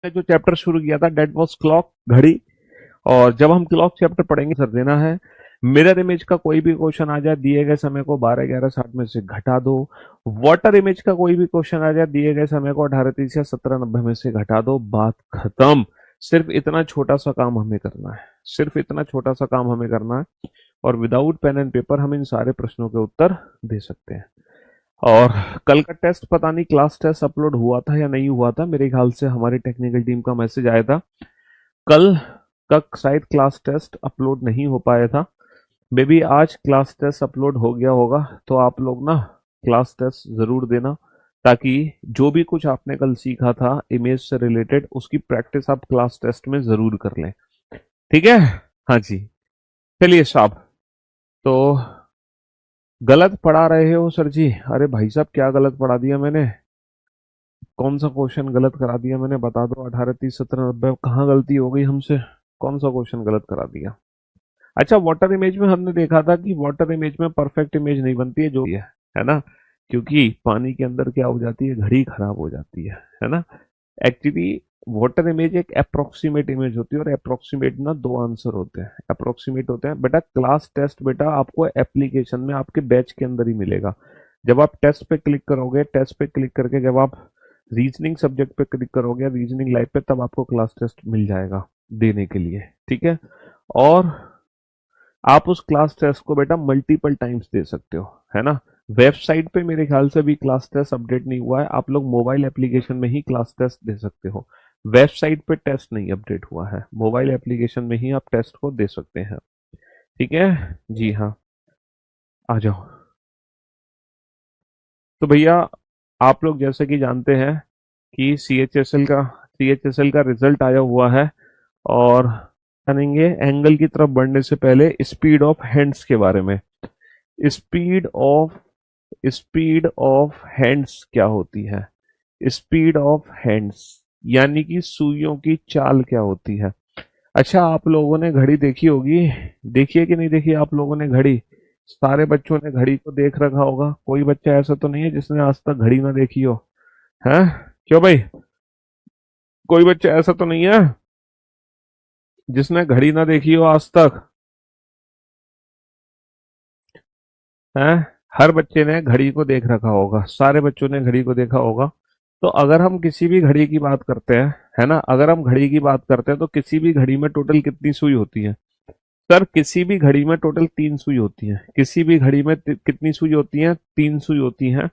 जो चैप्टर शुरू किया था डेट वॉज क्लॉक, घड़ी। और जब हम क्लॉक चैप्टर पढ़ेंगे सर देना है मिरर इमेज का कोई भी क्वेश्चन आ जाए दिए गए समय को 12:11:60 में से घटा दो। वाटर इमेज का कोई भी क्वेश्चन आ जाए दिए गए समय को 18:30 या 17:90 में से घटा दो, बात खत्म। सिर्फ इतना छोटा सा काम हमें करना है, सिर्फ इतना छोटा सा काम हमें करना है, और विदाउट पेन एंड पेपर हम इन सारे प्रश्नों के उत्तर दे सकते हैं। और कल का टेस्ट पता नहीं क्लास टेस्ट अपलोड हुआ था या नहीं हुआ था, मेरे ख्याल से हमारी टेक्निकल टीम का मैसेज आया था कल का शायद क्लास टेस्ट अपलोड नहीं हो पाया था। मे बी आज क्लास टेस्ट अपलोड हो गया होगा, तो आप लोग ना क्लास टेस्ट जरूर देना, ताकि जो भी कुछ आपने कल सीखा था इमेज से रिलेटेड उसकी प्रैक्टिस आप क्लास टेस्ट में जरूर कर लें। ठीक है? हाँ जी। चलिए साहब, तो गलत पढ़ा रहे हो सर जी? अरे भाई साहब, क्या गलत पढ़ा दिया मैंने? कौन सा क्वेश्चन गलत करा दिया मैंने? बता दो। 18:30 17:90 कहाँ गलती हो गई हमसे? कौन सा क्वेश्चन गलत करा दिया? अच्छा, वाटर इमेज में हमने देखा था कि वाटर इमेज में परफेक्ट इमेज नहीं बनती है जो है ना, क्योंकि पानी के अंदर क्या हो जाती है, घड़ी खराब हो जाती है ना। एक्चुअली वाटर इमेज एक अप्रोक्सीमेट इमेज होती है, और अप्रोक्सीमेट ना दो आंसर होते हैं, अप्रोक्सीमेट होते हैं बेटा। क्लास टेस्ट बेटा आपको एप्लीकेशन में आपके बैच के अंदर ही मिलेगा। जब आप टेस्ट पे क्लिक करोगे, टेस्ट पे क्लिक करके जब आप रीजनिंग सब्जेक्ट पे क्लिक करोगे, रीजनिंग लाइव पे, तब आपको क्लास टेस्ट मिल जाएगा देने के लिए। ठीक है? और आप उस क्लास टेस्ट को बेटा मल्टीपल टाइम्स दे सकते हो, है ना। वेबसाइट पे मेरे ख्याल से भी क्लास टेस्ट अपडेट नहीं हुआ है, आप लोग मोबाइल एप्लीकेशन में ही क्लास टेस्ट दे सकते हो। वेबसाइट पे टेस्ट नहीं अपडेट हुआ है, मोबाइल एप्लीकेशन में ही आप टेस्ट को दे सकते हैं। ठीक है? जी हाँ, आ जाओ। तो भैया, आप लोग जैसे कि जानते हैं कि सी एच एस एल का रिजल्ट आया हुआ है, और जानेंगे एंगल की तरफ बढ़ने से पहले स्पीड ऑफ हैंड्स के बारे में। Speed of speed of hands क्या होती है? स्पीड ऑफ हैंड्स यानी कि सुइयों की चाल क्या होती है? अच्छा, आप लोगों ने घड़ी देखी होगी, देखी है कि नहीं देखी आप लोगों ने घड़ी? सारे बच्चों ने घड़ी को देख रखा होगा, कोई बच्चा ऐसा तो नहीं है जिसने आज तक घड़ी ना देखी हो? हैं? क्यों भाई, कोई बच्चा ऐसा तो नहीं है जिसने घड़ी ना देखी हो आज तक? हैं? हर बच्चे ने घड़ी को देख रखा होगा, सारे बच्चों ने घड़ी को देखा होगा। तो अगर हम किसी भी घड़ी की बात करते हैं, है ना, अगर हम घड़ी की बात करते हैं तो किसी भी घड़ी में टोटल कितनी सुई होती है? सर, किसी भी घड़ी में टोटल 3 सुई होती है। किसी भी घड़ी में कितनी सुई होती है? 3 सुई होती है।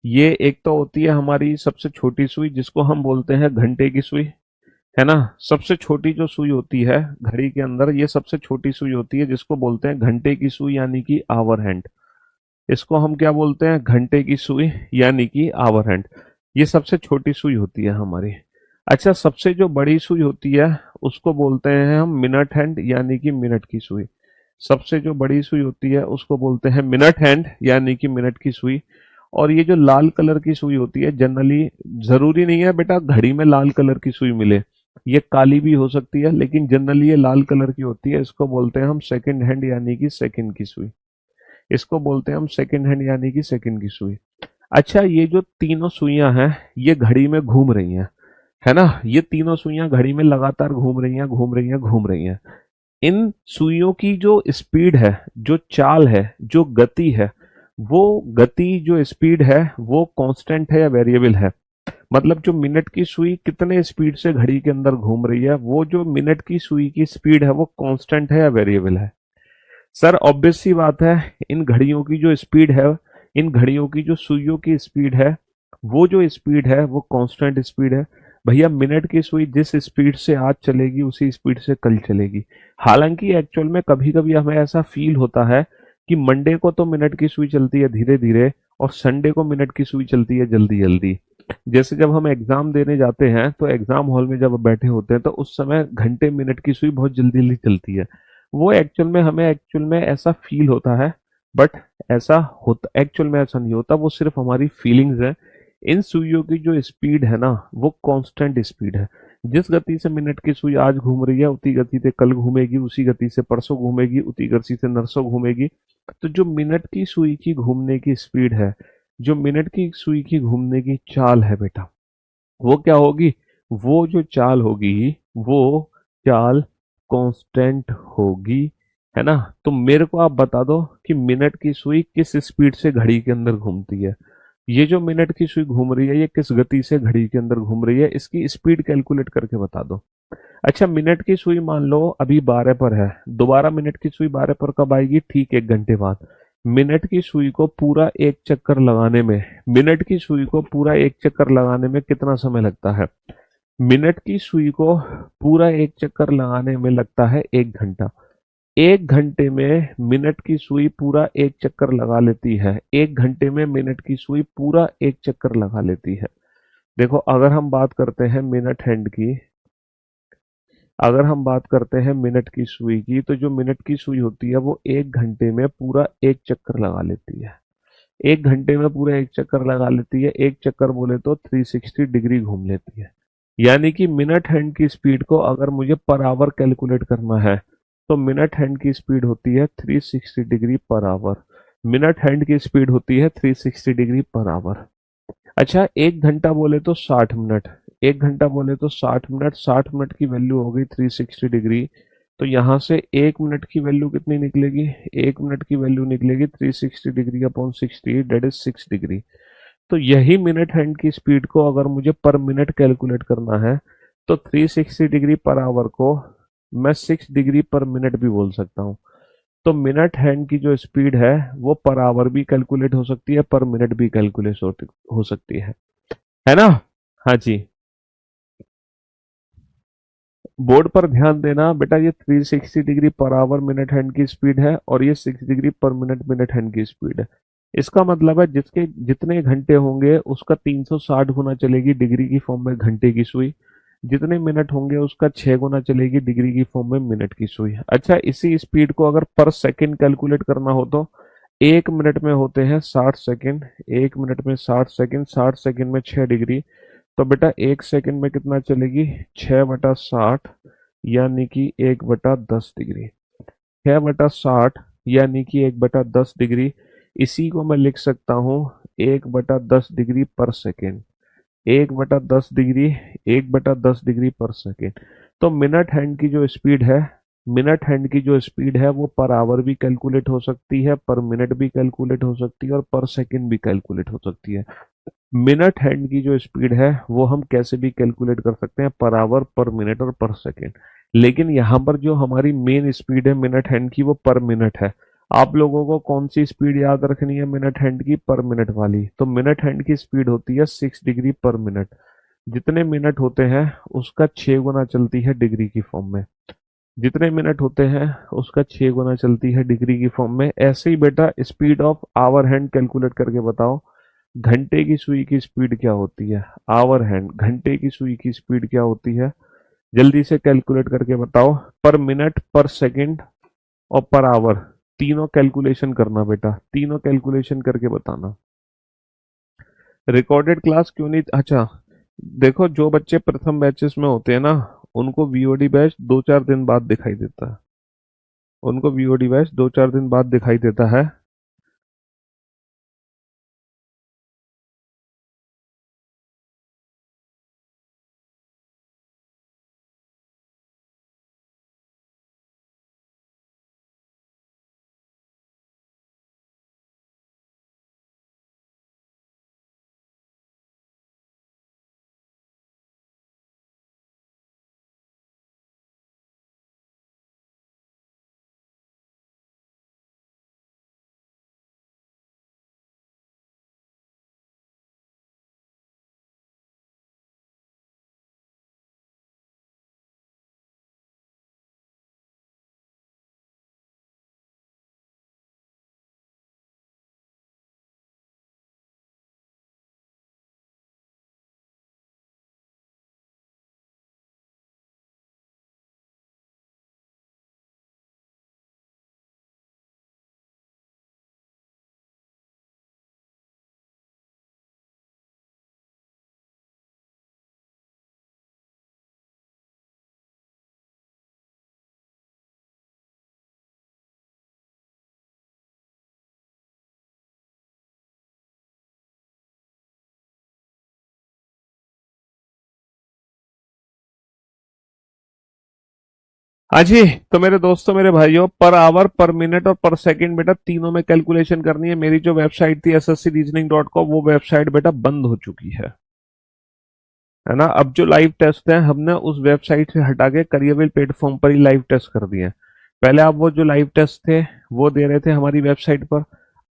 ये एक तो होती है हमारी सबसे छोटी सुई, जिसको हम बोलते हैं घंटे की सुई, है ना। सबसे छोटी जो सुई होती है घड़ी के अंदर, ये सबसे छोटी सुई होती है, जिसको बोलते हैं घंटे की सुई यानी कि आवर हैंड। इसको हम क्या बोलते हैं? घंटे की सुई यानी कि आवर हैंड। ये सबसे छोटी सुई होती है हमारी। अच्छा, सबसे जो बड़ी सुई होती है उसको बोलते हैं हम मिनट हैंड यानी कि मिनट की सुई। सबसे जो बड़ी सुई होती है उसको बोलते हैं मिनट हैंड यानी कि मिनट की सुई। और ये जो लाल कलर की सुई होती है, जनरली जरूरी नहीं है बेटा घड़ी में लाल कलर की सुई मिले, ये काली भी हो सकती है, लेकिन जनरली ये लाल कलर की होती है। इसको बोलते हैं हम सेकंड हैंड यानी कि सेकंड की सुई। इसको बोलते हैं हम सेकंड हैंड यानी कि सेकंड की सुई। अच्छा, ये जो तीनों सुइयां हैं ये घड़ी में घूम रही हैं, है ना। ये तीनों सुइयां घड़ी में लगातार घूम रही हैं, घूम रही हैं, घूम रही हैं। इन सुइयों की जो स्पीड है, जो चाल है, जो गति है, वो गति जो स्पीड है वो कांस्टेंट है या वेरिएबल है? मतलब जो मिनट की सुई कितने स्पीड से घड़ी के अंदर घूम रही है, वो जो मिनट की सुई की स्पीड है वो कांस्टेंट है या वेरिएबल है? सर, ऑब्वियस सी बात है, इन घड़ियों की जो स्पीड है, इन घड़ियों की जो सुइयों की स्पीड है, वो जो स्पीड है वो कांस्टेंट स्पीड है। भैया, मिनट की सुई जिस स्पीड से आज चलेगी उसी स्पीड से कल चलेगी। हालांकि एक्चुअल में कभी कभी हमें ऐसा फील होता है कि मंडे को तो मिनट की सुई चलती है धीरे धीरे, और संडे को मिनट की सुई चलती है जल्दी जल्दी। जैसे जब हम एग्जाम देने जाते हैं तो एग्जाम हॉल में जब बैठे होते हैं तो उस समय घंटे मिनट की सुई बहुत जल्दी जल्दी चलती है। वो एक्चुअल में ऐसा फील होता है, बट ऐसा होता एक्चुअल में ऐसा नहीं होता, वो सिर्फ हमारी फीलिंग्स है। इन सुइयों की जो स्पीड है ना वो कांस्टेंट स्पीड है। जिस गति से मिनट की सुई आज घूम रही है उसी गति से कल घूमेगी, उसी गति से परसों घूमेगी, उसी गति से नरसों घूमेगी। तो जो मिनट की सुई की घूमने की स्पीड है, जो मिनट की सुई की घूमने की चाल है बेटा, वो क्या होगी? वो जो चाल होगी, वो चाल कांस्टेंट होगी, है ना। तो मेरे को आप बता दो कि मिनट की सुई किस स्पीड से घड़ी के अंदर घूमती है। ये जो मिनट की सुई घूम रही है, ये किस गति से घड़ी के अंदर घूम रही है, इसकी स्पीड कैलकुलेट करके बता दो। अच्छा, मिनट की सुई मान लो अभी 12 पर है, दोबारा मिनट की सुई 12 पर कब आएगी? ठीक 1 घंटे बाद। मिनट की सुई को पूरा एक चक्कर लगाने में, मिनट की सुई को पूरा एक चक्कर लगाने में कितना समय लगता है? मिनट की सुई को पूरा एक चक्कर लगाने में लगता है 1 घंटा। 1 घंटे में मिनट की सुई पूरा एक चक्कर लगा लेती है, 1 घंटे में मिनट की सुई पूरा एक चक्कर लगा लेती है। देखो, अगर हम बात करते हैं मिनट की सुई की, तो जो मिनट की सुई होती है वो 1 घंटे में पूरा एक चक्कर लगा लेती है। 1 घंटे में पूरा एक चक्कर लगा लेती है, एक चक्कर बोले तो 360 डिग्री घूम लेती है। यानी कि मिनट हैंड की स्पीड को अगर मुझे पर आवर कैलकुलेट करना है, तो मिनट हैंड की स्पीड होती है 360 degree per hour. Minute hand की स्पीड होती है 360 डिग्री पर आवर। अच्छा, 1 घंटा बोले तो 60 मिनट, 1 घंटा बोले तो 60 मिनट, 60 मिनट की वैल्यू हो गई 360 डिग्री। तो यहाँ से 1 मिनट की वैल्यू कितनी निकलेगी? 1 मिनट की वैल्यू निकलेगी 360 degree upon 60, that is 6 degree. तो यही मिनट हैंड की स्पीड को अगर मुझे पर मिनट कैलकुलेट करना है, तो 360 डिग्री पर आवर को मैं 6 डिग्री पर मिनट भी बोल सकता हूँ। तो मिनट हैंड की जो स्पीड है वो पर आवर भी कैलकुलेट हो सकती है, पर मिनट भी कैलकुलेट हो सकती है ना। हाँ जी। बोर्ड पर ध्यान देना बेटा, ये 360 degree per hour minute hand की स्पीड है, और ये 6 डिग्री पर मिनट मिनट हैंड की स्पीड है। इसका मतलब है जिसके जितने घंटे होंगे उसका 360 गुना चलेगी डिग्री की फॉर्म में घंटे की सुई, जितने मिनट होंगे उसका 6 गुना चलेगी डिग्री की फॉर्म में मिनट की सुई। अच्छा, इसी स्पीड को अगर पर सेकंड कैलकुलेट करना हो तो 1 मिनट में होते हैं 60 सेकंड, 1 मिनट में 60 सेकंड, 60 सेकंड में 6 डिग्री। तो बेटा 1 सेकंड में कितना चलेगी? 6/60, यानी कि 1/10 डिग्री। 6/60 यानी कि 1/10 डिग्री। इसी को मैं लिख सकता हूँ 1/10 डिग्री पर सेकेंड। 1/10 डिग्री, 1/10 डिग्री पर सेकेंड। तो मिनट हैंड की जो स्पीड है वो पर आवर भी कैलकुलेट हो सकती है, पर मिनट भी कैलकुलेट हो सकती है, और पर सेकेंड भी कैलकुलेट हो सकती है। मिनट हैंड की जो स्पीड है वो हम कैसे भी कैलकुलेट कर सकते हैं, पर आवर, पर मिनट और पर सेकेंड। लेकिन यहाँ पर जो हमारी मेन स्पीड है मिनट हैंड की, वो पर मिनट है। आप लोगों को कौन सी स्पीड याद रखनी है मिनट हैंड की? पर मिनट वाली। तो मिनट हैंड की स्पीड होती है 6 डिग्री पर मिनट। जितने मिनट होते हैं उसका 6 गुना चलती है डिग्री की फॉर्म में। जितने मिनट होते हैं उसका 6 गुना चलती है डिग्री की फॉर्म में। ऐसे ही बेटा speed of hour hand calculate करके बताओ। घंटे की सुई की स्पीड क्या होती है? आवर हैंड, घंटे की सुई की स्पीड क्या होती है? जल्दी से कैलकुलेट करके बताओ। पर मिनट, पर सेकंड और पर आवर, तीनों कैलकुलेशन करना बेटा, तीनों कैलकुलेशन करके बताना। रिकॉर्डेड क्लास क्यों नहीं? अच्छा, देखो, जो बच्चे प्रथम बैचेस में होते हैं ना, उनको वीओडी बैच 2-4 दिन बाद दिखाई देता है। उनको वीओडी बैच 2-4 दिन बाद दिखाई देता है। हाँ जी। तो मेरे दोस्तों, मेरे भाइयों, पर आवर, पर मिनट और पर सेकंड बेटा तीनों में कैलकुलेशन करनी है। मेरी जो वेबसाइट थी sscreasoning.com, वो वेबसाइट बेटा बंद हो चुकी है ना। अब जो लाइव टेस्ट है हमने उस वेबसाइट से हटा के करियरविल प्लेटफॉर्म पर ही लाइव टेस्ट कर दिए हैं। पहले आप वो जो लाइव टेस्ट थे वो दे रहे थे हमारी वेबसाइट पर।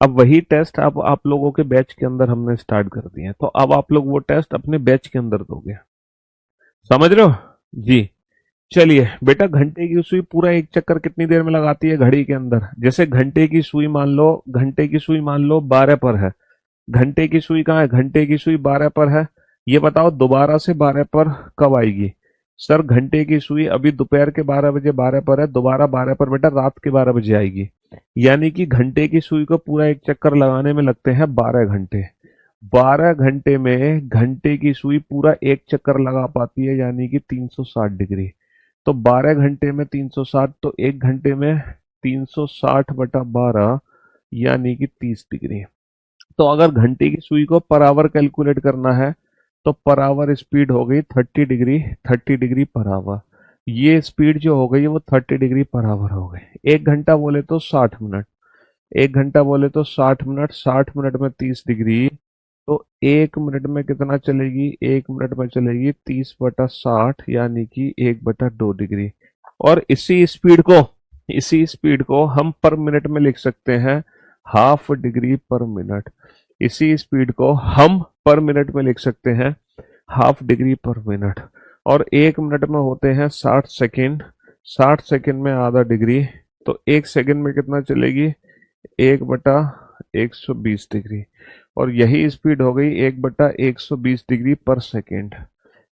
अब वही टेस्ट अब आप लोगों के बैच के अंदर हमने स्टार्ट कर दिए हैं, तो अब आप लोग वो टेस्ट अपने बैच के अंदर दोगे। समझ रहे हो? जी। चलिए बेटा, घंटे की सुई पूरा एक चक्कर कितनी देर में लगाती है घड़ी के अंदर? जैसे घंटे की सुई मान लो, घंटे की सुई मान लो 12 पर है। घंटे की सुई कहाँ है? घंटे की सुई 12 पर है। ये बताओ दोबारा से 12 पर कब आएगी? सर घंटे की सुई अभी दोपहर के 12 बजे 12 पर है, दोबारा 12 पर बेटा रात के 12 बजे आएगी। यानी कि घंटे की सुई को पूरा एक चक्कर लगाने में लगते हैं 12 घंटे। 12 घंटे में घंटे की सुई पूरा एक चक्कर लगा पाती है, यानी कि 360 डिग्री। तो 12 घंटे में 360, तो एक घंटे में 360/12, यानी कि 30 डिग्री। तो अगर घंटे की सुई को पर आवर कैलकुलेट करना है तो पर आवर स्पीड हो गई 30 डिग्री, 30 डिग्री पर आवर। ये स्पीड जो हो गई वो 30 डिग्री पर आवर हो गई। एक घंटा बोले तो 60 मिनट। एक घंटा बोले तो 60 मिनट, 60 मिनट में 30 डिग्री। तो एक मिनट में कितना चलेगी? एक मिनट में चलेगी 30/60, यानी कि 1/2 डिग्री। और इसी स्पीड को हम पर मिनट में लिख सकते हैं, हाफ डिग्री पर मिनट। इसी स्पीड को हम पर मिनट में लिख सकते हैं, हाफ डिग्री पर मिनट। और एक मिनट में होते हैं 60 सेकेंड, 60 सेकेंड में आधा डिग्री। तो एक सेकेंड में कितना चलेगी? 1/120 डिग्री। और यही स्पीड हो गई 1/120 डिग्री पर सेकेंड।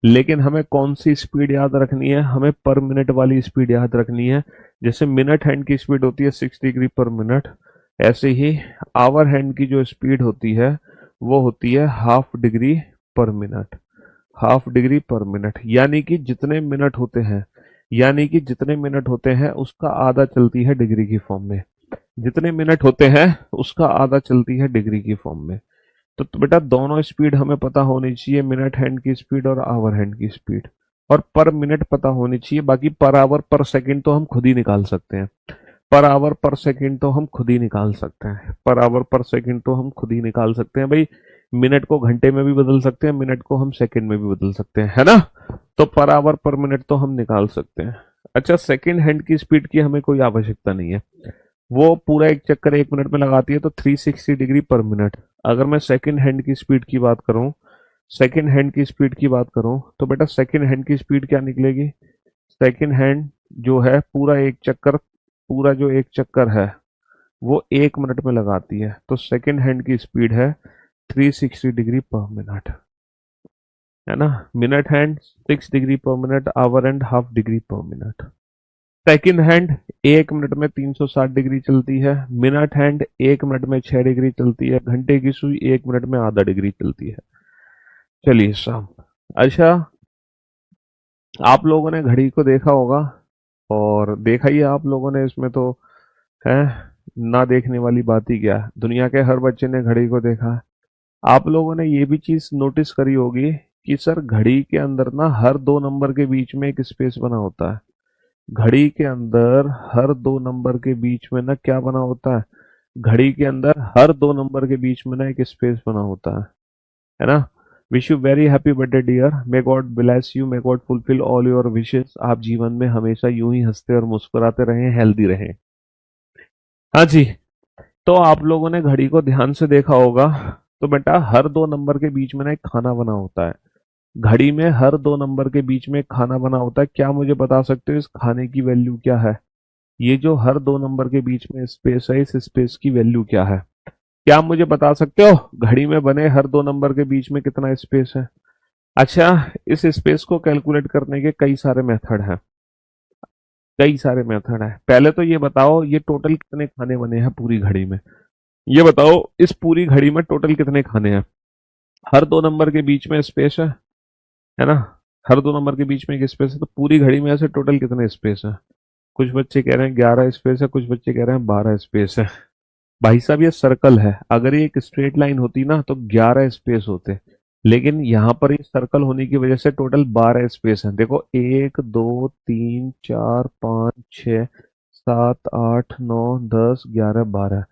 लेकिन हमें कौन सी स्पीड याद रखनी है? हमें पर मिनट वाली स्पीड याद रखनी है। जैसे मिनट हैंड की स्पीड होती है 6 डिग्री पर मिनट, ऐसे ही आवर हैंड की जो स्पीड होती है वो होती है हाफ डिग्री पर मिनट। हाफ डिग्री पर मिनट, यानी कि जितने मिनट होते हैं उसका आधा चलती है डिग्री की फॉर्म में। जितने मिनट होते हैं उसका आधा चलती है डिग्री की फॉर्म में। तो बेटा दोनों स्पीड हमें पता होनी चाहिए, मिनट हैंड की स्पीड और आवर हैंड की स्पीड। और पर मिनट पता होनी चाहिए, बाकी पर आवर पर सेकंड तो हम खुद ही निकाल सकते हैं। पर आवर पर सेकंड तो हम खुद ही निकाल सकते हैं। पर आवर पर सेकंड तो हम खुद ही निकाल सकते हैं भाई। मिनट को घंटे में भी बदल सकते हैं, मिनट को हम सेकंड में भी बदल सकते हैं, है ना। तो पर आवर पर मिनट तो हम निकाल सकते हैं। अच्छा, सेकंड हैंड की स्पीड की हमें कोई आवश्यकता नहीं है। वो पूरा एक चक्कर एक मिनट में लगाती है, तो 360 डिग्री पर मिनट। अगर मैं सेकंड हैंड की स्पीड की बात करूं, तो बेटा सेकंड हैंड की स्पीड क्या निकलेगी? सेकंड हैंड जो है पूरा जो एक चक्कर है वो एक मिनट में लगाती है, तो सेकंड हैंड की स्पीड है 360 डिग्री पर मिनट, है ना। मिनट हैंड 6 डिग्री पर minute, hour hand half degree पर मिनट। सेकंड हैंड एक मिनट में 360 डिग्री चलती है। मिनट हैंड एक मिनट में 6 डिग्री चलती है। घंटे की सुई एक मिनट में आधा डिग्री चलती है। चलिए शाम। अच्छा, आप लोगों ने घड़ी को देखा होगा, और देखा ही है आप लोगों ने, इसमें तो है ना देखने वाली बात ही क्या है। दुनिया के हर बच्चे ने घड़ी को देखा है। आप लोगों ने ये भी चीज नोटिस करी होगी कि सर घड़ी के अंदर ना हर दो नंबर के बीच में एक स्पेस बना होता है। घड़ी के अंदर हर दो नंबर के बीच में ना क्या बना होता है? घड़ी के अंदर हर दो नंबर के बीच में ना एक स्पेस बना होता है ना। Wish you very happy birthday dear, may God bless you, may God fulfil all your wishes. आप जीवन में हमेशा यूं ही हंसते और मुस्कुराते रहें, हेल्दी रहें। हाँ जी। तो आप लोगों ने घड़ी को ध्यान से देखा होगा, तो बेटा हर दो नंबर के बीच में ना एक खाना बना होता है। घड़ी में हर दो नंबर के बीच में एक खाना बना होता है। क्या मुझे बता सकते हो इस खाने की वैल्यू क्या है? ये जो हर दो नंबर के बीच में स्पेस है, इस स्पेस की वैल्यू क्या है? क्या आप मुझे बता सकते हो घड़ी में बने हर दो नंबर के बीच में कितना स्पेस है? अच्छा, इस स्पेस को कैलकुलेट करने के कई सारे मेथड हैं। पहले तो ये बताओ, ये टोटल कितने खाने बने हैं पूरी घड़ी में? ये बताओ, इस पूरी घड़ी में टोटल कितने खाने हैं? हर दो नंबर के बीच में स्पेस है ना। हर दो नंबर के बीच में एक स्पेस है, तो पूरी घड़ी में ऐसे टोटल कितने स्पेस है? कुछ बच्चे कह रहे हैं 11 स्पेस है, कुछ बच्चे कह रहे हैं 12 स्पेस है। भाई साहब ये सर्कल है, अगर ये एक स्ट्रेट लाइन होती ना तो 11 स्पेस होते। लेकिन यहाँ पर ये सर्कल होने की वजह से टोटल 12 स्पेस हैं। देखो, 1 2 3 4 5 6 7 8 9 10 11 12।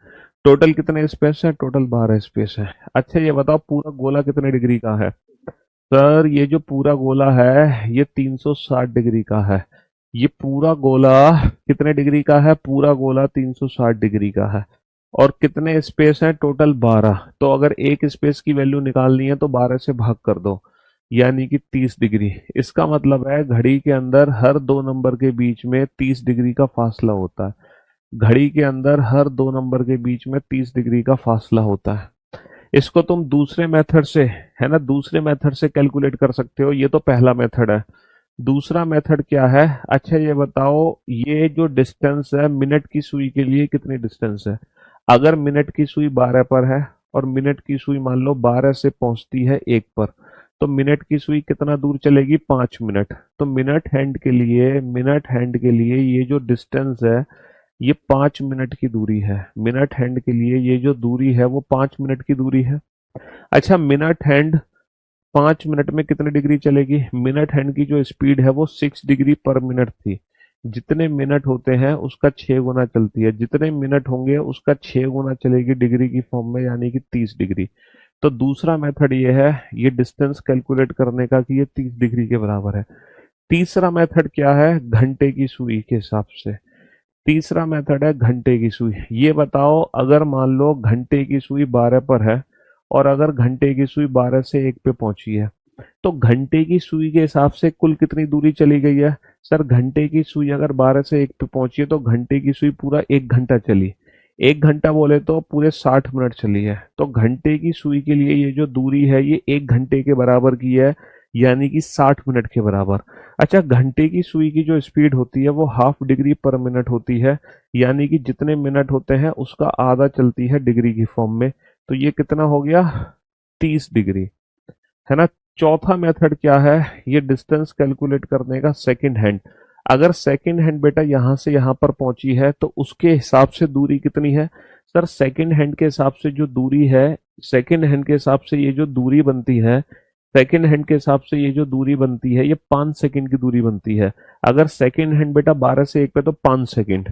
टोटल कितने स्पेस है? टोटल 12 स्पेस है। अच्छा, ये बताओ पूरा गोला कितने डिग्री का है? सर, ये जो पूरा गोला है ये 360 डिग्री का है। ये पूरा गोला कितने डिग्री का है? पूरा गोला 360 डिग्री का है। और कितने स्पेस हैं? टोटल 12। तो अगर एक स्पेस की वैल्यू निकालनी है तो 12 से भाग कर दो, यानी कि 30 डिग्री। इसका मतलब है घड़ी के अंदर हर दो नंबर के बीच में 30 डिग्री का फासला होता है। घड़ी के अंदर हर दो नंबर के बीच में 30 डिग्री का फासला होता है। इसको तुम दूसरे मेथड से, है ना, दूसरे मेथड से कैलकुलेट कर सकते हो। ये तो पहला मेथड है। दूसरा मेथड क्या है? अच्छा, ये बताओ, ये जो डिस्टेंस है मिनट की सुई के लिए कितनी डिस्टेंस है? अगर मिनट की सुई 12 पर है और मिनट की सुई मान लो 12 से पहुंचती है 1 पर, तो मिनट की सुई कितना दूर चलेगी? 5 मिनट। तो मिनट हैंड के लिए ये जो डिस्टेंस है ये 5 मिनट की दूरी है। मिनट हैंड के लिए ये जो दूरी है वो 5 मिनट की दूरी है। अच्छा, मिनट हैंड 5 मिनट में कितनी डिग्री चलेगी? मिनट हैंड की जो स्पीड है वो 6 डिग्री पर मिनट थी। जितने मिनट होते हैं उसका 6 गुना चलती है। जितने मिनट होंगे उसका 6 गुना चलेगी डिग्री की फॉर्म में, यानी कि 30 डिग्री। तो दूसरा मेथड ये है ये डिस्टेंस कैलकुलेट करने का कि ये 30 डिग्री के बराबर है। तीसरा मेथड क्या है? घंटे की सुई के हिसाब से। तीसरा मेथड है घंटे की सुई। ये बताओ, अगर मान लो घंटे की सुई 12 पर है और अगर घंटे की सुई 12 से 1 पे पहुंची है, तो घंटे की सुई के हिसाब से कुल कितनी दूरी चली गई है? सर, घंटे की सुई अगर 12 से 1 पे पहुंची है तो घंटे की सुई पूरा 1 घंटा चली। 1 घंटा बोले तो पूरे 60 मिनट चली है। तो घंटे की सुई के लिए ये जो दूरी है ये 1 घंटे के बराबर की है, यानी कि 60 मिनट के बराबर। अच्छा, घंटे की सुई की जो स्पीड होती है वो 1/2 डिग्री पर मिनट होती है, यानी कि जितने मिनट होते हैं उसका आधा चलती है डिग्री की फॉर्म में। तो ये कितना हो गया? 30 डिग्री, है ना। चौथा मेथड क्या है? ये डिस्टेंस कैलकुलेट करने का सेकंड हैंड। अगर सेकंड हैंड बेटा यहां से यहां पर पहुंची है तो उसके हिसाब से दूरी कितनी है? सर, सेकंड हैंड के हिसाब से जो दूरी है, सेकंड हैंड के हिसाब से ये जो दूरी बनती है, सेकंड हैंड के हिसाब से ये जो दूरी बनती है ये 5 सेकंड की दूरी बनती है। अगर सेकंड हैंड बेटा 12 से 1 पे तो 5 सेकंड।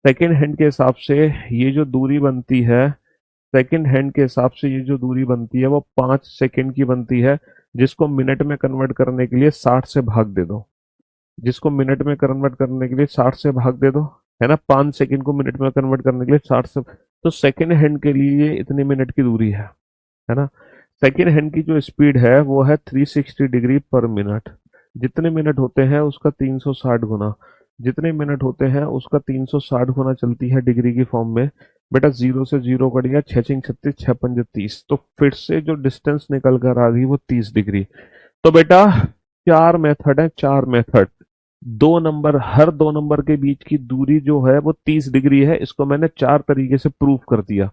सेकंड हैंड के हिसाब से ये जो दूरी बनती है, सेकंड हैंड के हिसाब से ये जो दूरी बनती है वो 5 सेकंड की बनती है। जिसको मिनट में कन्वर्ट करने के लिए 60 से भाग दे दो। जिसको मिनट में कन्वर्ट करने के लिए 60 से भाग दे दो, है ना। 5 सेकंड को मिनट में कन्वर्ट करने के लिए 60 से, तो सेकंड हैंड के लिए ये इतने मिनट की दूरी है ना। सेकंड हैंड की जो स्पीड है वो है 360 डिग्री पर मिनट। जितने मिनट होते हैं उसका 360 गुना। जितने मिनट होते हैं उसका 360 गुना चलती है डिग्री की फॉर्म में। बेटा, जीरो से जीरो कट गया, 6 6 36 6 5 30। तो फिर से जो डिस्टेंस निकल कर आ गई वो 30 डिग्री। तो बेटा, चार मेथड है, चार मेथड। दो नंबर, हर दो नंबर के बीच की दूरी जो है वो 30 डिग्री है। इसको मैंने चार तरीके से प्रूव कर दिया,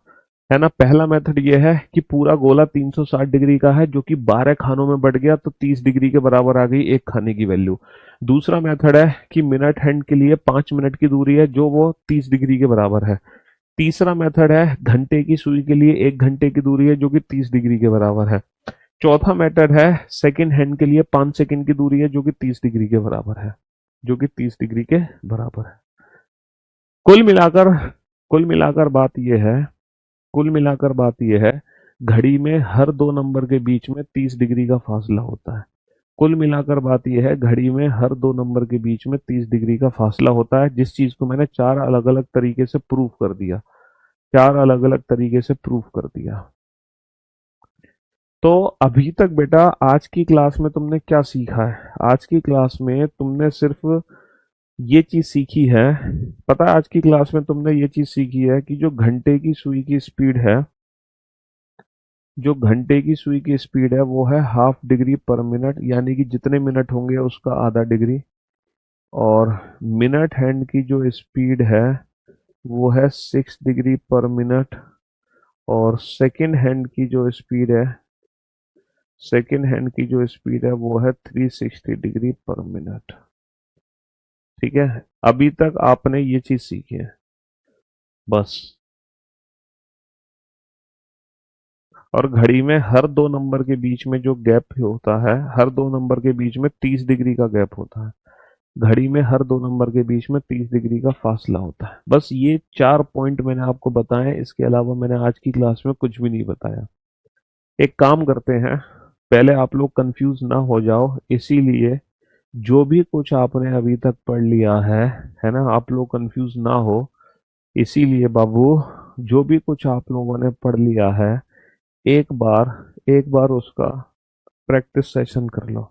है ना। पहला मेथड ये है कि पूरा गोला 360 डिग्री का है जो कि 12 खानों में बढ़ गया तो 30 डिग्री के बराबर आ गई एक खाने की वैल्यू। दूसरा मेथड है कि मिनट हैंड के लिए 5 मिनट की दूरी है जो वो 30 डिग्री के बराबर है। तीसरा मेथड है घंटे की सुई के लिए 1 घंटे की दूरी है जो कि 30 डिग्री के बराबर है। चौथा मेथड है सेकंड हैंड के लिए 5 सेकंड की दूरी है जो कि 30 डिग्री के बराबर है, जो कि 30 डिग्री के बराबर है। कुल मिलाकर कुल मिलाकर बात यह है कुल मिलाकर बात यह है, घड़ी में हर दो नंबर के बीच में 30 डिग्री का फासला होता है। कुल मिलाकर बात यह है, घड़ी में हर दो नंबर के बीच में 30 डिग्री का फासला होता है, जिस चीज को मैंने चार अलग अलग तरीके से प्रूव कर दिया। चार अलग अलग तरीके से प्रूव कर दिया। तो अभी तक बेटा आज की क्लास में तुमने क्या सीखा है? आज की क्लास में तुमने सिर्फ ये चीज सीखी है। पता है, आज की क्लास में तुमने ये चीज सीखी है कि जो घंटे की सुई की स्पीड है, जो घंटे की सुई की स्पीड है वो है 1/2 डिग्री पर मिनट, यानी कि जितने मिनट होंगे उसका आधा डिग्री। और मिनट हैंड की जो स्पीड है वो है 6 डिग्री पर मिनट। और सेकेंड हैंड की जो स्पीड है वो है 360 डिग्री पर मिनट। ठीक है। अभी तक आपने ये चीज सीखी है, बस। और घड़ी में हर दो नंबर के बीच में जो गैप होता है, हर दो नंबर के बीच में 30 डिग्री का गैप होता है। घड़ी में हर दो नंबर के बीच में 30 डिग्री का फासला होता है। बस ये 4 पॉइंट मैंने आपको बताए, इसके अलावा मैंने आज की क्लास में कुछ भी नहीं बताया। एक काम करते हैं, पहले आप लोग कंफ्यूज ना हो जाओ, इसीलिए जो भी कुछ आपने अभी तक पढ़ लिया है ना, आप लोग कंफ्यूज ना हो, इसीलिए बाबू जो भी कुछ आप लोगों ने पढ़ लिया है, एक बार उसका प्रैक्टिस सेशन कर लो।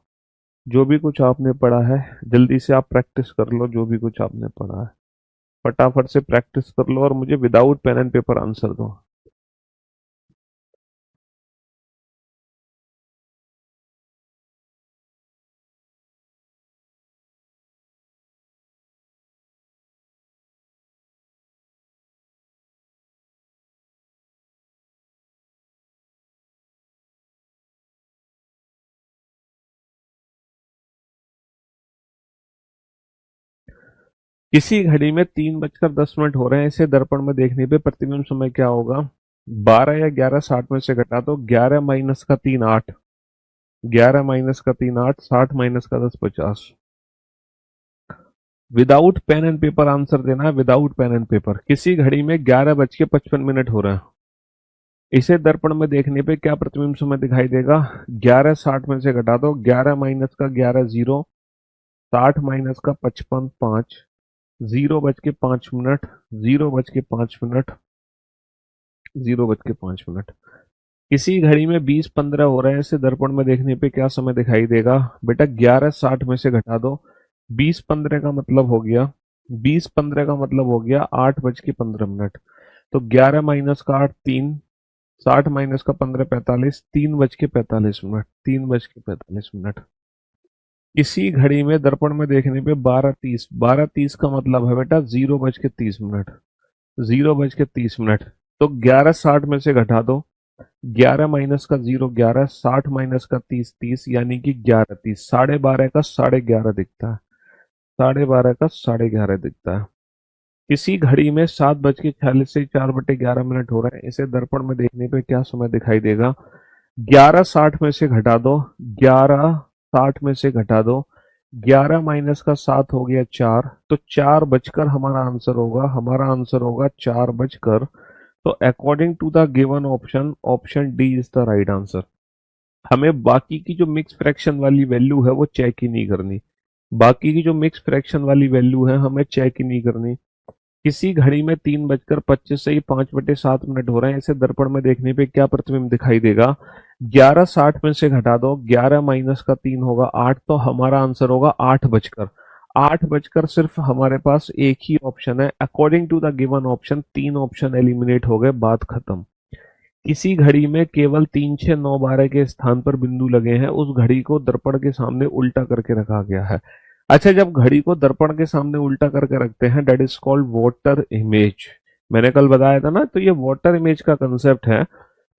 जो भी कुछ आपने पढ़ा है जल्दी से आप प्रैक्टिस कर लो, जो भी कुछ आपने पढ़ा है फटाफट से प्रैक्टिस कर लो और मुझे without pen and paper answer दो। किसी घड़ी में 3:10 हो रहे हैं, इसे दर्पण में देखने पे प्रतिबिंब समय क्या होगा? 12 या 11 60 में से घटा दो। 11 - 3 8, 11 - 3 8, 60 - 10 50। Without pen and paper answer देना है, विदाउट पेन एंड पेपर। किसी घड़ी में 11:55 हो रहा है, इसे दर्पण में देखने पे क्या प्रतिबिंब समय दिखाई देगा? 11 60 में से घटा दो। 11 - 11 0, 60 - 55 5, 0:05, 0:05, 0:05। किसी घड़ी में 20:15 हो रहे हैं, इसे दर्पण में देखने पे क्या समय दिखाई देगा? बेटा 11 60 में से घटा दो। 20:15 का मतलब हो गया, 20:15 का मतलब हो गया 8:15। तो 11 - 8 3, 60 - 15 45, 3:45, 3:45। किसी घड़ी में दर्पण में देखने पे 12:30, 12:30 का मतलब है बेटा 0:30, 0:30। तो 11 60 में से घटा दो। 11 - 0 11, 60 - 30 30, यानी कि 11:30। 12:30 का 11:30 दिखता है, 12:30 का 11:30 दिखता है। किसी घड़ी में 7:46 से 4/11 हो रहे हैं, इसे दर्पण में देखने पे क्या समय दिखाई देगा? 11 60 में से घटा दो। 11 60 में से घटा दो। 11 - 7 हो गया 4, तो 4 बजकर हमारा आंसर होगा, हमारा आंसर होगा 4 बजकर। तो according to the given option, option D is the right answer. हमें बाकी की जो मिक्स फ्रैक्शन वाली वैल्यू है वो चेक ही नहीं करनी, बाकी की जो मिक्स फ्रैक्शन वाली वैल्यू है हमें चेक ही नहीं करनी। किसी घड़ी में 3:25 से ही 5/7 हो रहे हैं, इसे दर्पण में देखने पे क्या प्रतिबिंब दिखाई देगा? 11 60 में से घटा दो। 11 - 3 होगा 8, तो हमारा आंसर होगा 8 बजकर। 8 बजकर सिर्फ हमारे पास एक ही ऑप्शन है, according to the given option. 3 option eliminate हो गए, बात खत्म। किसी घड़ी में केवल 3 6 9 12 के स्थान पर बिंदु लगे हैं, उस घड़ी को दर्पण के सामने उल्टा करके रखा गया है। अच्छा, जब घड़ी को दर्पण के सामने उल्टा करके रखते हैं, that is called water image. मैंने कल बताया था ना, तो ये वाटर इमेज का कंसेप्ट है।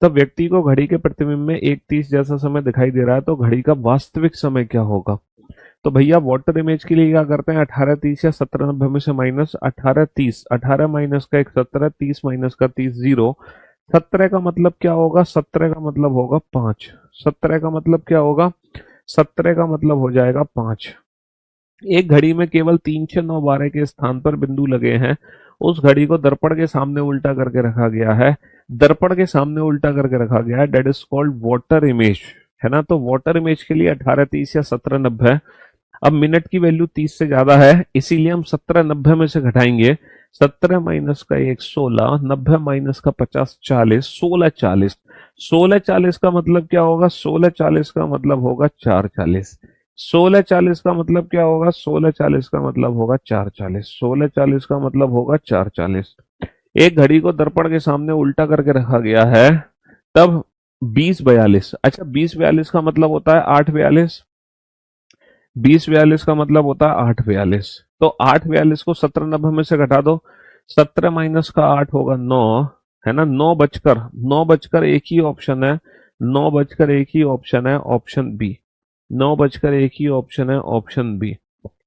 तब व्यक्ति को घड़ी के प्रतिबिंब में 1:30 जैसा समय दिखाई दे रहा है, तो घड़ी का वास्तविक समय क्या होगा? तो भैया वाटर इमेज के लिए क्या करते हैं? 18:30 या 17:90 में से माइनस 18:30, 18 माइनस का 1 17, 30 माइनस का 30 0। 17 का मतलब क्या होगा? 17 का मतलब होगा 5। 17 का मतलब क्या होगा? 17 का मतलब हो जाएगा 5। एक घड़ी में केवल 3 6 9 12 के स्थान पर बिंदु लगे हैं, उस घड़ी को दर्पण के सामने उल्टा करके रखा गया है। दर्पण के सामने उल्टा करके रखा गया है, that is called water image, है ना। तो वाटर इमेज के लिए 18:30 या 17:90। अब मिनट की वैल्यू 30 से ज्यादा है, इसीलिए हम 17:90 में से घटाएंगे। 17 माइनस का 1 16, 90 माइनस का 50 40, 16 40। 16 40 का मतलब क्या होगा? 16 40 का मतलब होगा 4 40। 16 40 का मतलब क्या होगा? 16 40 का मतलब होगा 4 40। 16 40 का मतलब होगा 4 40। एक घड़ी को दर्पण के सामने उल्टा करके रखा गया है, तब 20 42। अच्छा, 20 42 का मतलब होता है 8 42। 20 42 का मतलब होता है 8 42। तो 8 42 को 17:90 में से घटा दो। 17 माइनस का 8 होगा 9, है ना। 9 बजकर एक ही ऑप्शन है, 9 बजकर एक ही ऑप्शन है, ऑप्शन बी। 9 बजकर एक ही ऑप्शन है, ऑप्शन बी।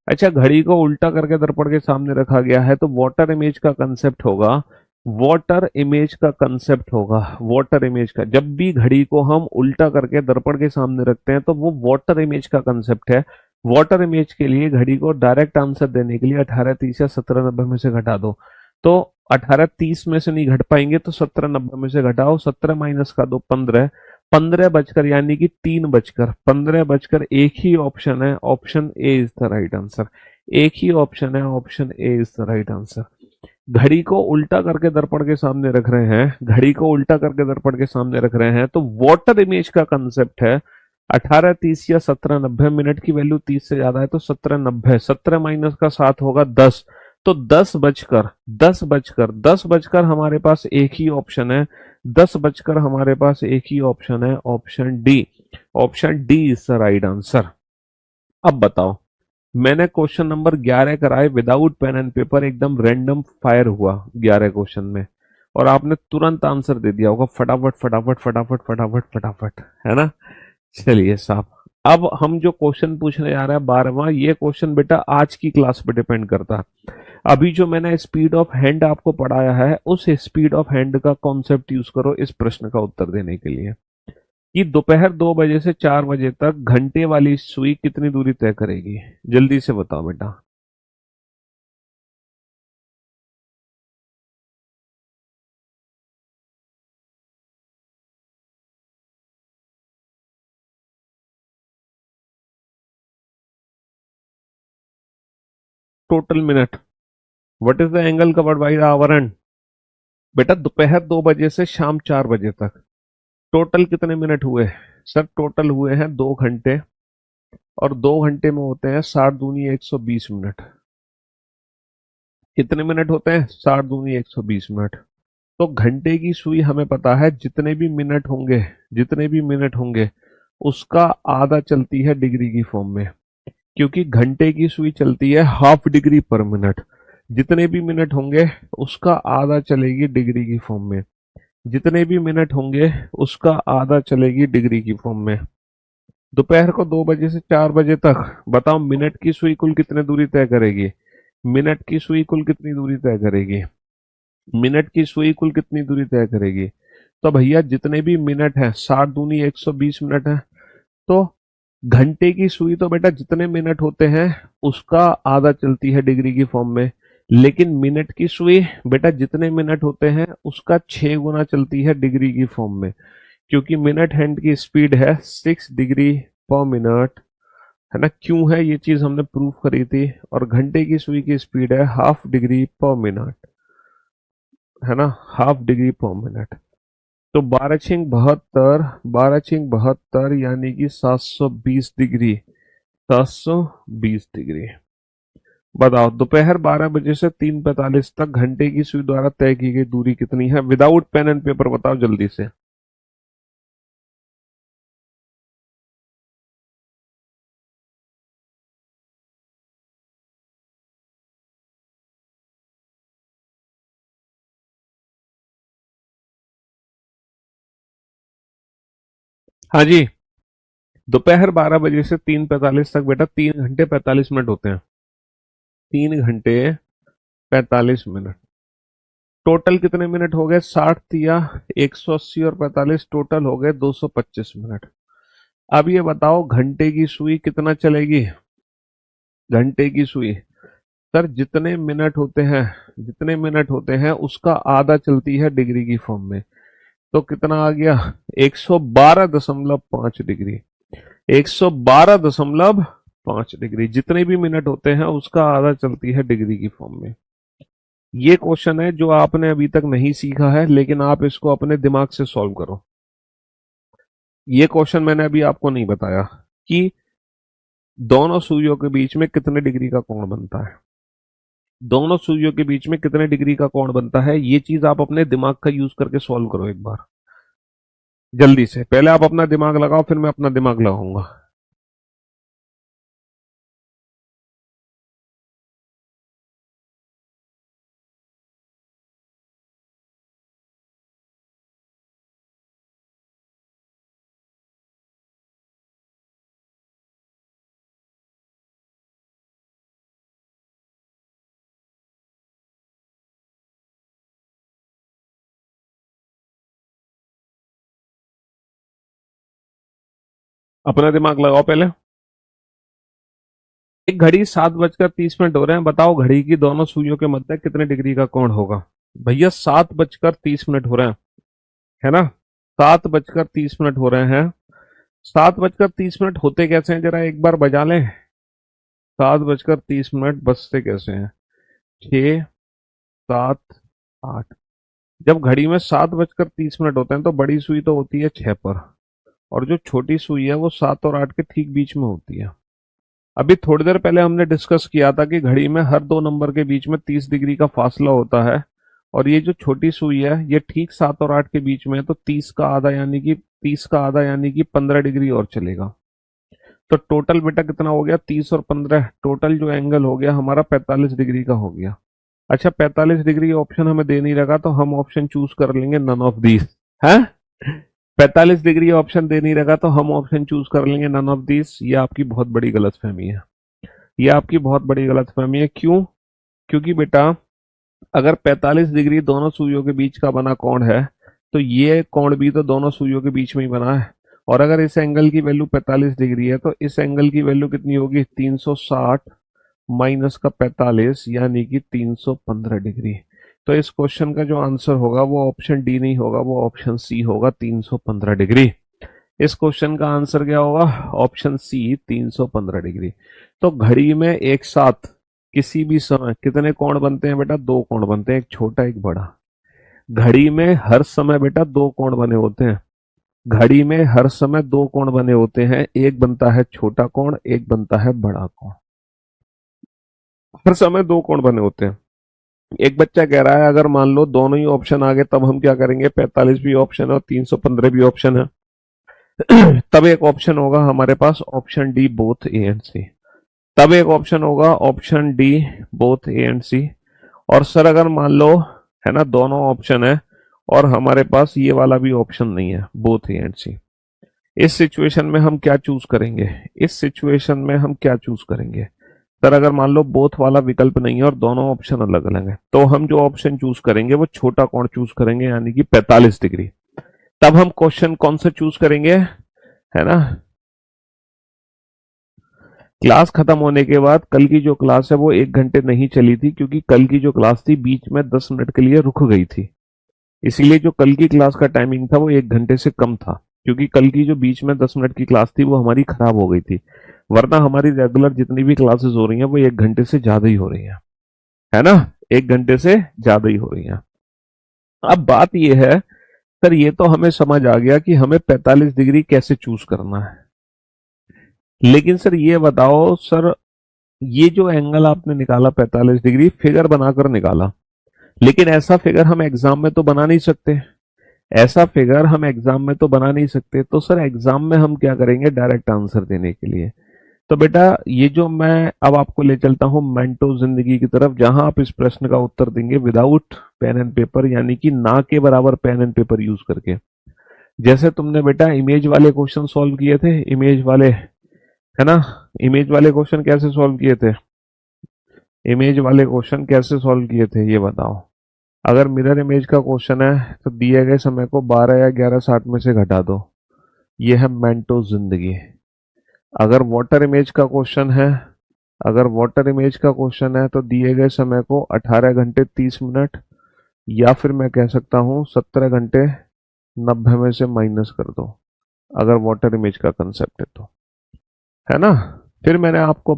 अच्छा, घड़ी को उल्टा करके दर्पण के सामने रखा गया है, तो वाटर इमेज का कंसेप्ट होगा वाटर इमेज का कंसेप्ट होगा। वाटर इमेज का, जब भी घड़ी को हम उल्टा करके दर्पण के सामने रखते हैं तो वो वाटर इमेज का कंसेप्ट है। वाटर इमेज के लिए घड़ी को डायरेक्ट आंसर देने के लिए 1830 या 1790 में से घटा दो। तो 1830 में से नहीं घट पाएंगे तो 1790 में से घटाओ, 17 माइनस का दो 15, 15 बजकर यानी कि 3 बजकर, 15 बजकर, एक ही ऑप्शन है, option A is the right answer. एक ही ऑप्शन है, option A is the right answer. घड़ी को उल्टा करके दर्पण के सामने रख रहे हैं, घड़ी को उल्टा करके दर्पण के सामने रख रहे हैं, तो वाटर इमेज का कंसेप्ट है 1830 या 1790। मिनट की वैल्यू 30 से ज्यादा है तो 1790, 17 माइनस का 7 होगा 10। तो 10 बजकर, 10 बजकर हमारे पास एक ही ऑप्शन है, 10 बजकर हमारे पास एक ही ऑप्शन है, option D. Option D is the right answer. अब बताओ, मैंने क्वेश्चन नंबर 11 कराए विदाउट पेन एंड पेपर, एकदम रैंडम फायर हुआ 11 क्वेश्चन में, और आपने तुरंत आंसर दे दिया होगा, फटाफट फटाफट फटाफट फटाफट फटाफट, है ना। चलिए साहब, अब हम जो क्वेश्चन पूछने जा रहे हैं 12वां, ये क्वेश्चन बेटा आज की क्लास पे डिपेंड करता है। अभी जो मैंने स्पीड ऑफ हैंड आपको पढ़ाया है, उस स्पीड ऑफ हैंड का कॉन्सेप्ट यूज करो इस प्रश्न का उत्तर देने के लिए, कि दोपहर 2 बजे से 4 बजे तक घंटे वाली सुई कितनी दूरी तय करेगी। जल्दी से बताओ बेटा। Total minute. What is the angle covered by the our and. बेटा दोपहर 2 बजे से शाम 4 बजे तक टोटल कितने मिनट हुए। सर टोटल हुए हैं 2 घंटे, और 2 घंटे में होते हैं 60 दूनी 120 मिनट। कितने मिनट होते हैं, 60 दूनी 120 मिनट। तो घंटे की सुई हमें पता है, जितने भी मिनट होंगे, जितने भी मिनट होंगे उसका आधा चलती है डिग्री की फॉर्म में, क्योंकि घंटे की सुई चलती है हाफ डिग्री पर मिनट। जितने भी मिनट होंगे उसका आधा चलेगी डिग्री की फॉर्म में, जितने भी मिनट होंगे उसका आधा चलेगी डिग्री की फॉर्म में। दोपहर को 2 बजे से 4 बजे तक बताओ, मिनट की सुई कुल कितने दूरी तय करेगी। मिनट की सुई कुल कितनी दूरी तय करेगी। मिनट की सुई कुल कितनी दूरी तय करेगी। तो भैया जितने भी मिनट हैं, 60 दूनी 120 मिनट है। तो घंटे की सुई तो बेटा जितने मिनट होते हैं उसका आधा चलती है डिग्री की फॉर्म में, लेकिन मिनट की सुई बेटा जितने मिनट होते हैं उसका 6 गुना चलती है डिग्री की फॉर्म में, क्योंकि मिनट हैंड की स्पीड है 6 डिग्री पर मिनट, है ना। क्यों है ये चीज हमने प्रूफ करी थी। और घंटे की सुई की स्पीड है हाफ डिग्री पर मिनट, है ना, हाफ डिग्री पर मिनट। तो 12×72, 12×72 यानी कि 720 डिग्री, 720 डिग्री। बताओ दोपहर 12 बजे से 3:45 तक घंटे की सुई द्वारा तय की गई दूरी कितनी है। विदाउट पेन एंड पेपर बताओ जल्दी से। हाँ जी, दोपहर 12 बजे से 3:45 तक बेटा 3 घंटे 45 मिनट होते हैं। 3 घंटे 45 मिनट। टोटल कितने मिनट हो गए, 60 या 180 और 45, टोटल हो गए 225 मिनट। अब ये बताओ घंटे की सुई कितना चलेगी। घंटे की सुई, सर जितने मिनट होते हैं, जितने मिनट होते हैं उसका आधा चलती है डिग्री की फॉर्म में। तो कितना आ गया, 112.5 डिग्री। 112.5 डिग्री, जितने भी मिनट होते हैं उसका आधा चलती है डिग्री की फॉर्म में। ये क्वेश्चन है जो आपने अभी तक नहीं सीखा है, लेकिन आप इसको अपने दिमाग से सॉल्व करो। ये क्वेश्चन मैंने अभी आपको नहीं बताया कि दोनों सुइयों के बीच में कितने डिग्री का कोण बनता है। दोनों सुइयों के बीच में कितने डिग्री का कोण बनता है, ये चीज आप अपने दिमाग का यूज करके सॉल्व करो एक बार। जल्दी से, पहले आप अपना दिमाग लगाओ फिर मैं अपना दिमाग लगाऊंगा। अपना दिमाग लगाओ पहले। एक घड़ी 7:30 हो रहे हैं, बताओ घड़ी की दोनों सुइयों के मध्य कितने डिग्री का कोण होगा? भैया 7:30 हो रहे हैं, है ना? 7:30 हो रहे हैं। 7:30 होते कैसे हैं, जरा एक बार बजा लें। 7:30 बजते कैसे हैं? 6, 7, 8। जब घड़ी में 7:30 होते हैं तो बड़ी सुई तो होती है 6 पर, और जो छोटी सुई है वो 7 और 8 के ठीक बीच में होती है। अभी थोड़ी देर पहले हमने डिस्कस किया था कि घड़ी में हर दो नंबर के बीच में 30 डिग्री का फासला होता है, और ये जो छोटी सुई है ये ठीक 7 और 8 के बीच में है, तो 30 का आधा यानी कि 15 डिग्री और चलेगा। तो टोटल बेटा कितना हो गया? 30 और 15, टोटल जो एंगल हो गया हमारा 45 डिग्री का हो गया। अच्छा, 45 डिग्री ऑप्शन हमें दे नहीं रखा, तो हम ऑप्शन चूज कर लेंगे नन ऑफ दीज है। 45 डिग्री ऑप्शन दे नहीं रखा तो हम ऑप्शन चूज कर लेंगे नन ऑफ दीज। ये आपकी बहुत बड़ी गलतफहमी है। ये आपकी बहुत बड़ी गलतफहमी है। क्यों? क्योंकि बेटा अगर 45 डिग्री दोनों सुइयों के बीच का बना कोण है, तो ये कोण भी तो दोनों सुइयों के बीच में ही बना है। और अगर इस एंगल की वैल्यू 45 डिग्री है तो इस एंगल की वैल्यू कितनी होगी? 360 माइनस का 45 यानी कि 315 डिग्री। तो इस क्वेश्चन का जो आंसर होगा वो ऑप्शन डी नहीं होगा, वो ऑप्शन सी होगा, 315 डिग्री। इस क्वेश्चन का आंसर क्या होगा? Option C, 315 degree. तो घड़ी में एक साथ किसी भी समय कितने कोण बनते हैं बेटा? दो कोण बनते हैं, एक छोटा एक बड़ा। घड़ी में हर समय बेटा दो कोण बने होते हैं। घड़ी में हर समय दो कोण बने होते हैं, एक बनता है छोटा कोण, एक बनता है बड़ा कोण। हर समय दो कोण बने होते हैं। एक बच्चा कह रहा है अगर मान लो दोनों ही ऑप्शन आ गए तब हम क्या करेंगे? 45 भी ऑप्शन है और 315 भी ऑप्शन है। तब एक ऑप्शन होगा हमारे पास option D, both A and C. तब एक ऑप्शन होगा option D, both A and C. और सर अगर मान लो, है ना, दोनों ऑप्शन है और हमारे पास ये वाला भी ऑप्शन नहीं है, बोथ ए एंड सी। इस सिचुएशन में हम क्या चूज करेंगे? इस सिचुएशन में हम क्या चूज करेंगे? सर अगर मान लो बोथ वाला विकल्प नहीं है और दोनों ऑप्शन अलग अलग है, तो हम जो ऑप्शन चूज करेंगे वो छोटा कोण चूज करेंगे, यानी कि 45 डिग्री। तब हम क्वेश्चन कौन सा चूज करेंगे, है ना? क्लास खत्म होने के बाद कल की जो क्लास है वो 1 घंटे नहीं चली थी, क्योंकि कल की जो क्लास थी बीच में 10 मिनट के लिए रुक गई थी। इसीलिए जो कल की क्लास का टाइमिंग था वो 1 घंटे से कम था, क्योंकि कल की जो बीच में 10 मिनट की क्लास थी वो हमारी खराब हो गई थी। वरना हमारी रेगुलर जितनी भी क्लासेस हो रही हैं वो 1 घंटे से ज्यादा ही हो रही हैं, है ना? 1 घंटे से ज्यादा ही हो रही हैं। अब बात यह है, सर ये तो हमें समझ आ गया कि हमें 45 डिग्री कैसे चूज करना है, लेकिन सर ये बताओ सर, ये जो एंगल आपने निकाला 45 डिग्री फिगर बनाकर निकाला, लेकिन ऐसा फिगर हम एग्जाम में तो बना नहीं सकते। ऐसा फिगर हम एग्जाम में तो बना नहीं सकते, तो सर एग्जाम में हम क्या करेंगे डायरेक्ट आंसर देने के लिए? तो बेटा ये जो मैं अब आपको ले चलता हूं मेंटो जिंदगी की तरफ, जहां आप इस प्रश्न का उत्तर देंगे विदाउट पेन एंड पेपर, यानी कि ना के बराबर पेन एंड पेपर यूज करके। जैसे तुमने बेटा इमेज वाले क्वेश्चन सॉल्व किए थे, इमेज वाले, है ना? इमेज वाले क्वेश्चन कैसे सॉल्व किए थे? इमेज वाले क्वेश्चन कैसे सॉल्व किए थे ये बताओ। अगर मिरर इमेज का क्वेश्चन है तो दिए गए समय को 12 या 11:60 में से घटा दो, ये है मेंटो जिंदगी। अगर वाटर इमेज का क्वेश्चन है, अगर वाटर इमेज का क्वेश्चन है तो दिए गए समय को 18 घंटे 30 मिनट, या फिर मैं कह सकता हूँ 17 घंटे 90 में से माइनस कर दो, अगर वाटर इमेज का कंसेप्ट है तो, है ना? फिर मैंने आपको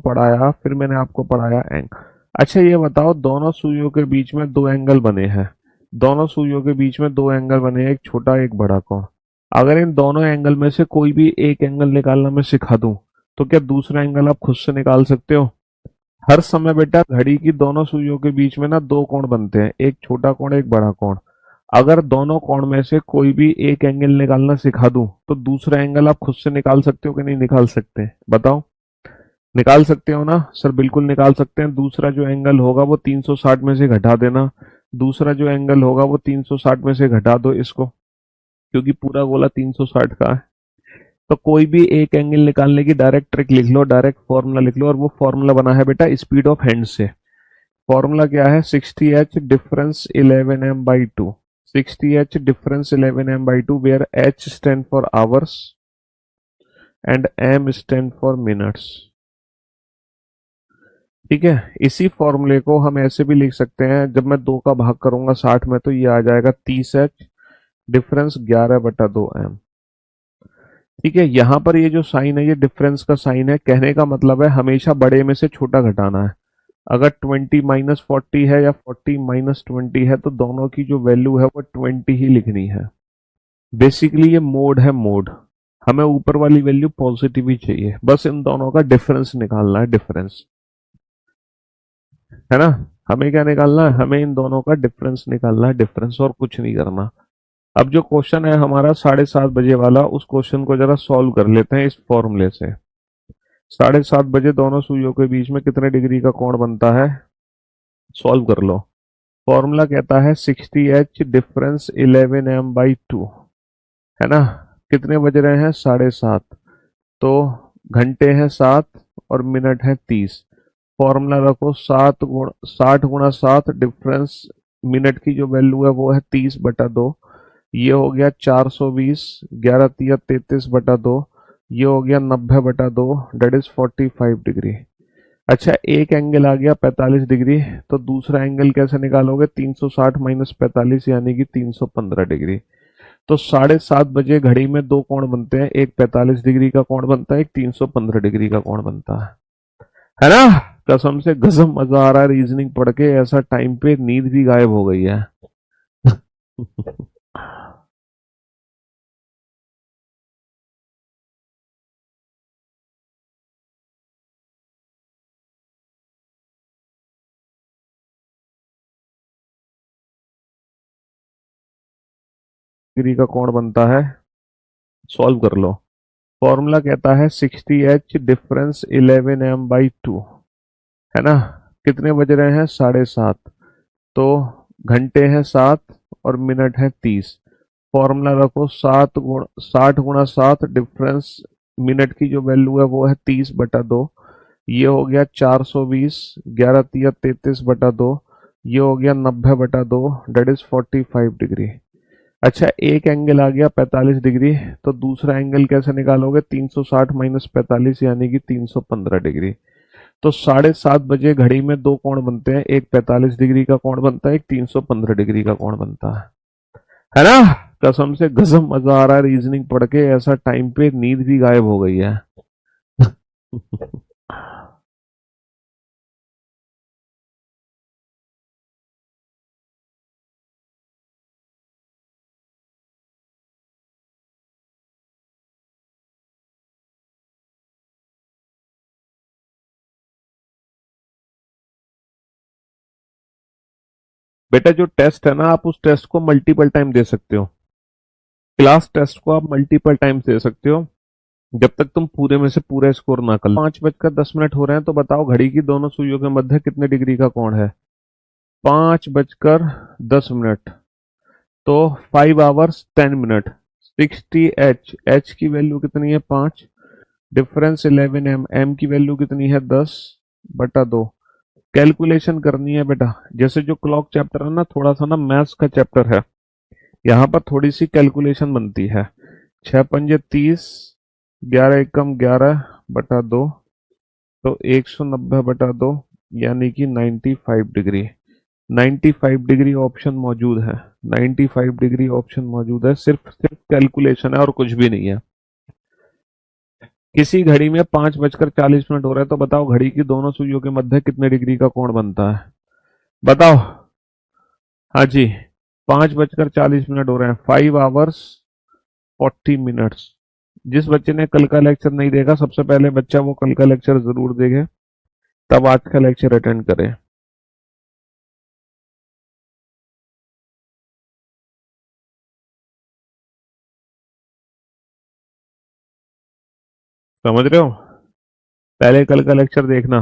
पढ़ाया एंग। अच्छा ये बताओ, दोनों सुइयों के बीच में दो एंगल बने हैं। दोनों सुइयों के बीच में दो एंगल बने हैं, एक छोटा एक बड़ा कोण। अगर इन दोनों एंगल में से कोई भी एक एंगल निकालना मैं सिखा दूं, तो क्या दूसरा एंगल आप खुद से निकाल सकते हो? हर समय बेटा घड़ी की दोनों सुइयों के बीच में ना दो कोण बनते हैं, एक छोटा कोण एक बड़ा कोण। अगर दोनों कोण में से कोई भी एक एंगल निकालना सिखा दूं तो दूसरा एंगल आप खुद से निकाल सकते हो कि नहीं निकाल सकते? बताओ। निकाल सकते हो ना सर? बिल्कुल निकाल सकते हैं। दूसरा जो एंगल होगा वो 360 में से घटा देना। दूसरा जो एंगल होगा वो 360 में से घटा दो इसको, क्योंकि पूरा गोला 360 का है। तो कोई भी एक एंगल निकालने की डायरेक्ट ट्रिक लिख लो, डायरेक्ट फॉर्मूला लिख लो, और वो फॉर्मूला बना है बेटा स्पीड ऑफ हैंड से। फॉर्मूला क्या है? 60h difference 11m/2। 60h difference 11m/2, where h stand for hours and M stand for minutes. ठीक है, इसी फॉर्मूले को हम ऐसे भी लिख सकते हैं, जब मैं 2 का भाग करूंगा 60 में तो ये आ जाएगा 30h, डिफरेंस 11/2m। ठीक है, यहां पर ये जो साइन है ये डिफरेंस का साइन है, कहने का मतलब है हमेशा बड़े में से छोटा घटाना है। अगर 20 - 40 है या 40 - 20 है तो दोनों की जो वैल्यू है वो 20 ही लिखनी है। बेसिकली ये मोड है, मोड। हमें ऊपर वाली वैल्यू पॉजिटिव ही चाहिए, बस इन दोनों का डिफरेंस निकालना है, डिफरेंस, है ना। हमें क्या निकालना है, हमें इन दोनों का डिफरेंस निकालना है, डिफरेंस, और कुछ नहीं करना। अब जो क्वेश्चन है हमारा 7:30 बजे वाला, उस क्वेश्चन को जरा सॉल्व कर लेते हैं इस फॉर्मूले से। 7:30 बजे दोनों सुइयों के बीच में कितने डिग्री का कोण बनता है, सॉल्व कर लो। फॉर्मूला कहता है 60h, डिफरेंस 11m/2, है ना। कितने बज रहे हैं, 7:30, तो घंटे हैं 7 और मिनट है 30। फॉर्मूला रखो 60 × 7, डिफरेंस मिनट की जो वैल्यू है वो है 30/2, ये हो गया 420, 11×3 = 33/2, ये हो गया 90/2, डेट इज 45 डिग्री। अच्छा, एक एंगल आ गया 45 डिग्री, तो दूसरा एंगल कैसे निकालोगे, 360 - 45 यानी कि 315 डिग्री। तो 7:30 बजे घड़ी में 2 कोण बनते हैं, एक 45 डिग्री का कोण बनता है, एक 315 डिग्री का कोण बनता है ना। कसम से गजब मजा आ रहा है रीजनिंग पढ़ के, ऐसा टाइम पे नींद भी गायब हो गई है। डिग्री का कोण बनता है, सॉल्व कर लो। फॉर्मूला कहता है 60h, डिफरेंस 11m/2, है ना। कितने बज रहे हैं, 7:30, तो घंटे हैं 7 और मिनट है 30। फॉर्मूला रखो 60 × 7, डिफरेंस मिनट की जो वैल्यू है वो है 30/2, ये हो गया 420, 11×3 = 33/2, ये हो गया 90/2, डेट इज 45 डिग्री। अच्छा, एक एंगल आ गया 45 डिग्री, तो दूसरा एंगल कैसे निकालोगे, 360 - 45 यानी कि 315 डिग्री। तो 7:30 बजे घड़ी में 2 कोण बनते हैं, एक 45 डिग्री का कोण बनता है, एक 315 डिग्री का कोण बनता है ना। कसम से गजब मजा आ रहा है रीजनिंग पढ़ के, ऐसा टाइम पे नींद भी गायब हो गई है। बेटा जो टेस्ट है ना, आप उस टेस्ट को मल्टीपल टाइम दे सकते हो, क्लास टेस्ट को आप मल्टीपल टाइम दे सकते हो, जब तक तुम पूरे में से पूरा स्कोर ना कर लो। 5:10 हो रहे हैं, तो बताओ घड़ी की दोनों सुइयों के मध्य कितने डिग्री का कोण है, 5:10। तो 5 hours 10 minutes, 60h, h की वैल्यू कितनी है, 5, डिफरेंस 11m, m की वैल्यू कितनी है, 10/2। कैलकुलेशन करनी है बेटा, जैसे जो क्लॉक चैप्टर है ना, थोड़ा सा ना मैथ्स का चैप्टर है, यहाँ पर थोड़ी सी कैलकुलेशन बनती है। 6×5 = 30, 11×1 = 11/2, तो 190/2 यानी कि 95 डिग्री। 95 डिग्री ऑप्शन मौजूद है, 95 डिग्री ऑप्शन मौजूद है, सिर्फ सिर्फ कैलकुलेशन है और कुछ भी नहीं है। किसी घड़ी में 5:40 हो रहे हैं, तो बताओ घड़ी की दोनों सुइयों के मध्य कितने डिग्री का कोण बनता है, बताओ। हाँ जी, 5:40 हो रहे हैं, 5 hours 40 minutes। जिस बच्चे ने कल का लेक्चर नहीं देखा, सबसे पहले बच्चा वो कल का लेक्चर जरूर देखे, तब आज का लेक्चर अटेंड करे। समझ रहे हो, पहले कल का लेक्चर देखना,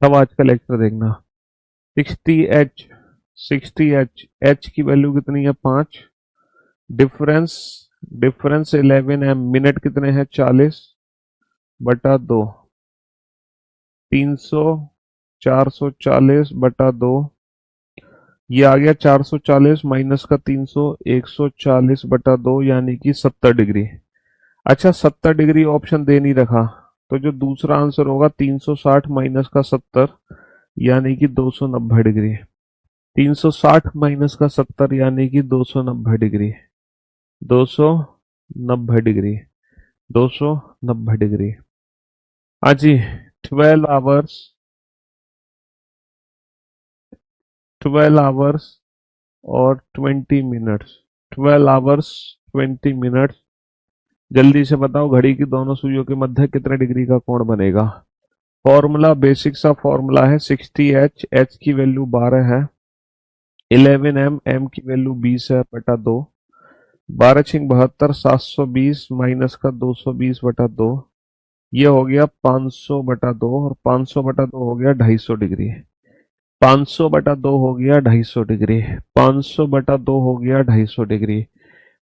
तब आज का लेक्चर देखना। 60h, 60h, h की वैल्यू कितनी है, 5, डिफरेंस डिफरेंस 11m, मिनट कितने हैं, 40/2, 300, 440/2, ये आ गया 440 माइनस का 300, 140/2 यानी कि 70 डिग्री। अच्छा 70 डिग्री ऑप्शन दे नहीं रखा, तो जो दूसरा आंसर होगा 360 माइनस का 70 यानी कि 290 डिग्री। 360 माइनस का 70 यानी कि 290 डिग्री। 290 डिग्री। 290 डिग्री। हाँ जी। 12 आवर्स। 12 आवर्स और 20 मिनट्स। 12 hours 20 minutes. जल्दी से बताओ घड़ी की दोनों सुइयों के मध्य कितने डिग्री का कोण बनेगा। फॉर्मूला बेसिक सा फॉर्मूला है 60H। एच की वैल्यू 12 है। 11M। एम की वैल्यू 20 है बटा 2। 12×72 720 माइनस का 220 बटा 2। ये हो गया 500 बटा 2 और 500 बटा 2 हो गया 250 डिग्री। 500 बटा 2 हो गया 250 डिग्री। 500 बटा 2 हो गया 250 डिग्री।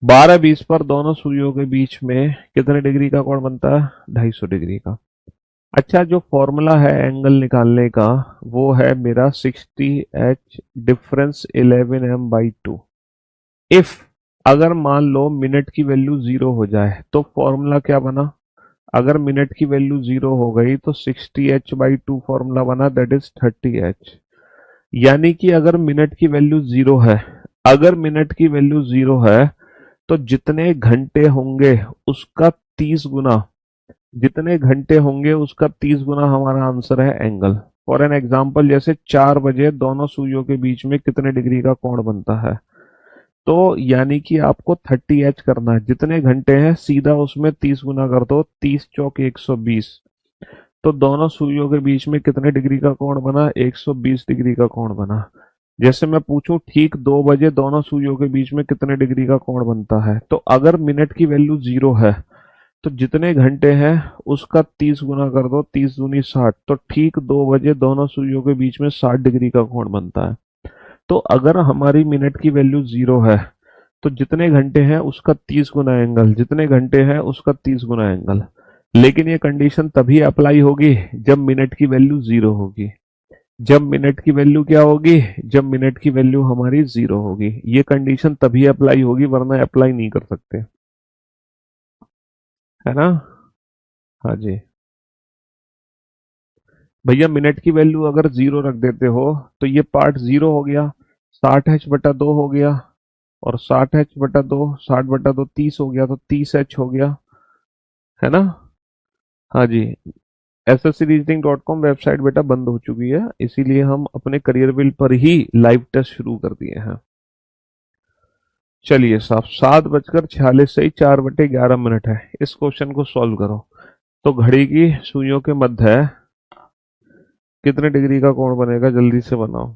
12-20 पर दोनों सुइयों के बीच में कितने डिग्री का कोण बनता है? 250 डिग्री का। अच्छा जो फॉर्मूला है एंगल निकालने का वो है मेरा 60H डिफरेंस 11M/2। इफ अगर मान लो मिनट की वैल्यू 0 हो जाए तो फॉर्मूला क्या बना? अगर मिनट की वैल्यू 0 हो गई तो 60H/2 फॉर्मूला बना दैट इज 30H। यानी कि अगर मिनट की वैल्यू 0 है, अगर मिनट की वैल्यू 0 है तो जितने घंटे होंगे उसका 30 गुना, जितने घंटे होंगे उसका 30 गुना हमारा आंसर है एंगल। फॉर एन एग्जाम्पल जैसे 4 बजे दोनों सुइयों के बीच में कितने डिग्री का कोण बनता है? तो यानी कि आपको 30H करना है। जितने घंटे हैं सीधा उसमें 30 गुना कर दो। 30 × 4 = 120। तो दोनों सुइयों के बीच में कितने डिग्री का कोण बना? 120 डिग्री का कोण बना। जैसे मैं पूछूं ठीक 2 बजे दोनों सुइयों के बीच में कितने डिग्री का कोण बनता है, तो अगर मिनट की वैल्यू 0 है तो जितने घंटे हैं उसका 30 गुना कर दो। 30 दूनी 60। तो ठीक 2 बजे दोनों सुइयों के बीच में 60 डिग्री का कोण बनता है। तो अगर हमारी मिनट की वैल्यू 0 है तो जितने घंटे हैं उसका 30 गुना एंगल, जितने घंटे हैं उसका 30 गुना एंगल। लेकिन ये कंडीशन तभी अप्लाई होगी जब मिनट की वैल्यू 0 होगी। जब मिनट की वैल्यू क्या होगी? जब मिनट की वैल्यू हमारी 0 होगी। ये कंडीशन तभी अप्लाई होगी वरना अप्लाई नहीं कर सकते। है ना? हाँ जी। भैया मिनट की वैल्यू अगर 0 रख देते हो तो ये पार्ट 0 हो गया। 60H/2 हो गया। और 60H/2 60/2 30 हो गया तो 30H हो गया। है ना? हाँ जी। sscreasoning.com वेबसाइट बेटा बंद हो चुकी है, इसीलिए हम अपने करियर बिल्ड पर ही लाइव टेस्ट शुरू कर दिए हैं। चलिए साहब 7:46 से ही 4/11 है। इस क्वेश्चन को सॉल्व करो। तो घड़ी की सुइयों के मध्य कितने डिग्री का कोण बनेगा? जल्दी से बनाओ।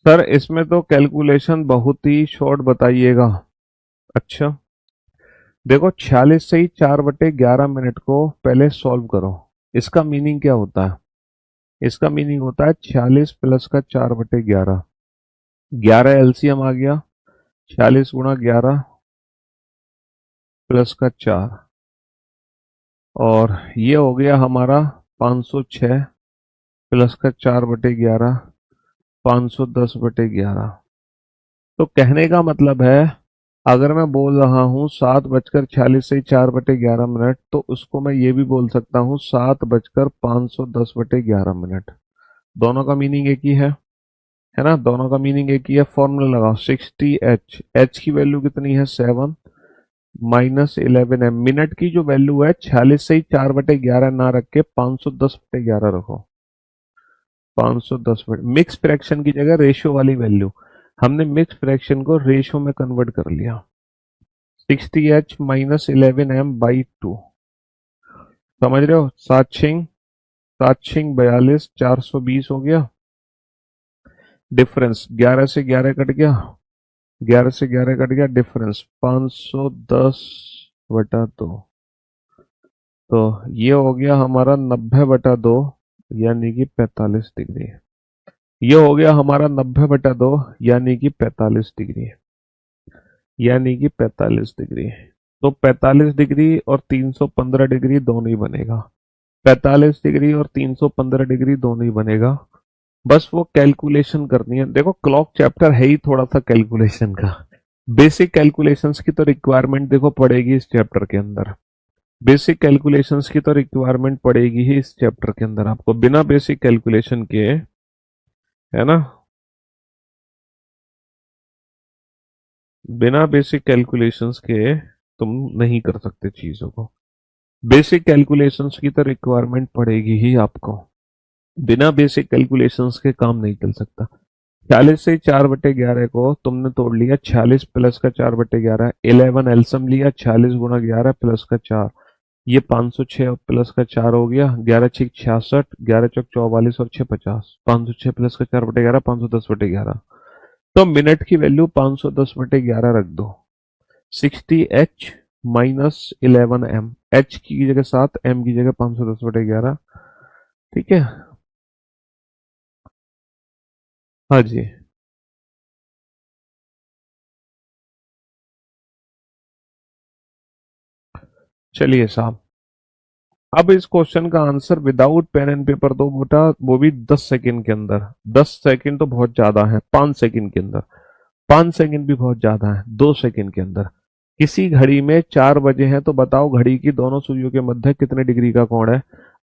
सर इसमें तो कैलकुलेशन बहुत ही शॉर्ट बताइएगा। अच्छा देखो 46 से ही 4/11 को पहले सॉल्व करो। इसका मीनिंग क्या होता है? इसका मीनिंग होता है 46 प्लस का 4/11। 11 एलसीएम आ गया। 46 × 11 प्लस का 4। और ये हो गया हमारा 506 प्लस का 4/11। 510/11। तो कहने का मतलब है अगर मैं बोल रहा हूँ 7:46 से 4/11 तो उसको मैं ये भी बोल सकता हूँ 7:510/11। दोनों का मीनिंग एक ही है। है ना, दोनों का मीनिंग एक ही है। फॉर्मूला लगाओ 60H, H की वैल्यू कितनी है 7 माइनस 11M। मिनट की जो वैल्यू है 46 से ही 4/11 ना रख के 510/11 रखो। 510 मिक्स फ्रैक्शन की जगह रेशियो वाली वैल्यू, हमने मिक्स फ्रैक्शन को रेशियो में कन्वर्ट कर लिया। 60H माइनस 11M/2, समझ रहे हो। 7 छिंग 42, 420 हो गया। डिफरेंस 11 से 11 कट गया, 11 से 11 कट गया, डिफरेंस 510/2। तो ये हो गया हमारा 90/2, यानी कि 45 डिग्री। ये हो गया हमारा 90/2, यानी कि 45 डिग्री, यानी कि 45 डिग्री। तो 45 डिग्री और 315 डिग्री दोनों ही बनेगा। 45 डिग्री और 315 डिग्री दोनों ही बनेगा। बस वो कैलकुलेशन करनी है। देखो क्लॉक चैप्टर है ही थोड़ा सा कैलकुलेशन का। बेसिक कैलकुलेशंस की तो रिक्वायरमेंट देखो पड़ेगी इस चैप्टर के अंदर। बेसिक कैलकुलेशंस की तो रिक्वायरमेंट पड़ेगी ही इस चैप्टर के अंदर। आपको बिना बेसिक कैलकुलेशन के, है ना, बिना बेसिक कैलकुलेशंस के तुम नहीं कर सकते चीजों को। बेसिक कैलकुलेशंस की तो रिक्वायरमेंट पड़ेगी ही आपको। बिना बेसिक कैलकुलेशंस के काम नहीं चल सकता। 40 से 4/11 को तुमने तोड़ लिया, 46 प्लस का 4/11, 11 एल्सम लिया, 46 × 11 प्लस का 4, ये 506 प्लस का 4 हो गया, 11×6 = 66, 11×4 = 44 और 6 = 50, 506 प्लस का 4/11 510/11। तो मिनट की वैल्यू 510/11 रख दो। 60H माइनस 11M, H की जगह 7, M की जगह 510/11। ठीक है, हाँ जी। चलिए साहब, अब इस क्वेश्चन का answer without pen and paper दो बेटा, वो भी 10 सेकंड के अंदर। 10 सेकंड तो बहुत ज्यादा है, 5 सेकंड के अंदर। 5 सेकंड भी बहुत ज्यादा है, 2 सेकंड के अंदर। किसी घड़ी में 4 बजे हैं, तो बताओ घड़ी की दोनों सुइयों के मध्य कितने डिग्री का कोण है।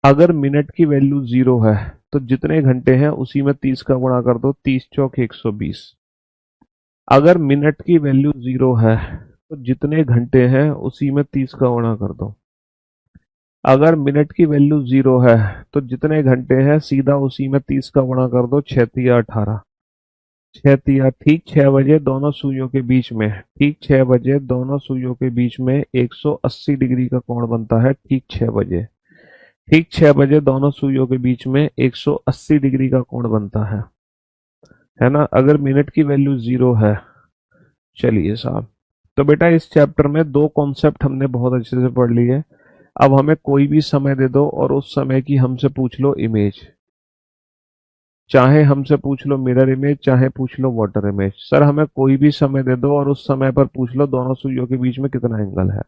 अगर मिनट की वैल्यू 0 है, तो जितने घंटे हैं उसी में 30 का गुणा कर दो, 30×4 = 120। अगर मिनट की वैल्यू 0 है, तो जितने घंटे हैं उसी में 30 का गुणा कर दो। अगर मिनट की वैल्यू 0 है, तो जितने घंटे हैं सीधा उसी में 30 का गुणा कर दो, 6×3 = 18। 6×3 ठीक 6 बजे दोनों सुइयों के बीच में, ठीक 6 बजे दोनों सुइयों के बीच में 180 डिग्री का कोण बनता है। ठीक 6 बजे, ठीक 6 बजे दोनों सुइयों के बीच में 180 डिग्री का कोण बनता है ना। अगर मिनट की वैल्यू 0 है, चलिए साहब। तो बेटा इस चैप्टर में दो कॉन्सेप्ट हमने बहुत अच्छे से पढ़ लिए। अब हमें कोई भी समय दे दो और उस समय की हमसे पूछ लो इमेज। चाहे हमसे पूछ लो मिरर इमेज, चाहे पूछ लो वाटर इमेज। सर हमें कोई भी समय दे दो और उस समय पर पूछ लो दोनों सुइयों के बीच में कितना एंगल है।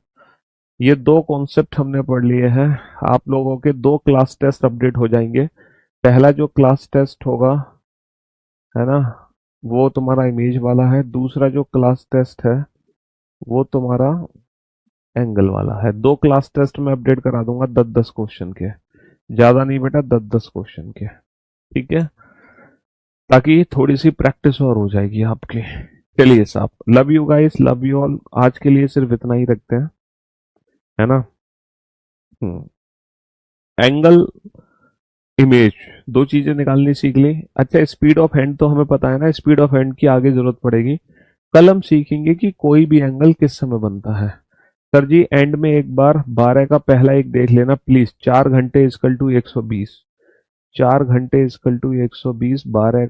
ये दो कॉन्सेप्ट हमने पढ़ लिए हैं। आप लोगों के दो क्लास टेस्ट अपडेट हो जाएंगे। पहला जो क्लास टेस्ट होगा, है ना, वो तुम्हारा इमेज वाला है। दूसरा जो क्लास टेस्ट है वो तुम्हारा एंगल वाला है। दो क्लास टेस्ट में अपडेट करा दूंगा 10-10 क्वेश्चन के, ज्यादा नहीं बेटा, 10-10 क्वेश्चन के। ठीक है, ताकि थोड़ी सी प्रैक्टिस और हो जाएगी आपकी। चलिए साहब, love you guys, love you all. आज के लिए सिर्फ इतना ही रखते हैं, है ना। एंगल, इमेज, दो चीजें निकालनी सीख ली। अच्छा, स्पीड ऑफ हैंड तो हमें पता है ना, स्पीड ऑफ हैंड की आगे जरूरत पड़ेगी। कल हम सीखेंगे कि कोई भी एंगल किस समय बनता है। सर जी एंड में एक बार 12 का पहला एक देख लेना प्लीज। 4 घंटे इजकल टू 120, 4 घंटे इजकल टू 120। 12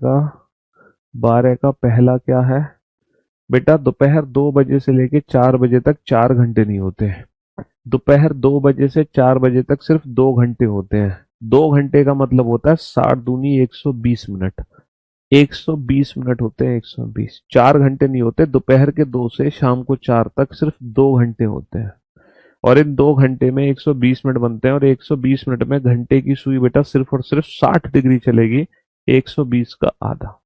का पहला क्या है बेटा, दोपहर 2 बजे से लेके 4 बजे तक 4 घंटे नहीं होते। दोपहर 2 बजे से 4 बजे तक सिर्फ 2 घंटे होते हैं। 2 घंटे का मतलब होता है 60 दूनी 120 मिनट। 120 मिनट होते हैं, 120। 4 घंटे नहीं होते, दोपहर के 2 से शाम को 4 तक सिर्फ 2 घंटे होते हैं। और इन 2 घंटे में 120 मिनट बनते हैं, और 120 मिनट में घंटे की सुई बेटा सिर्फ और सिर्फ 60 डिग्री चलेगी, 120 का आधा।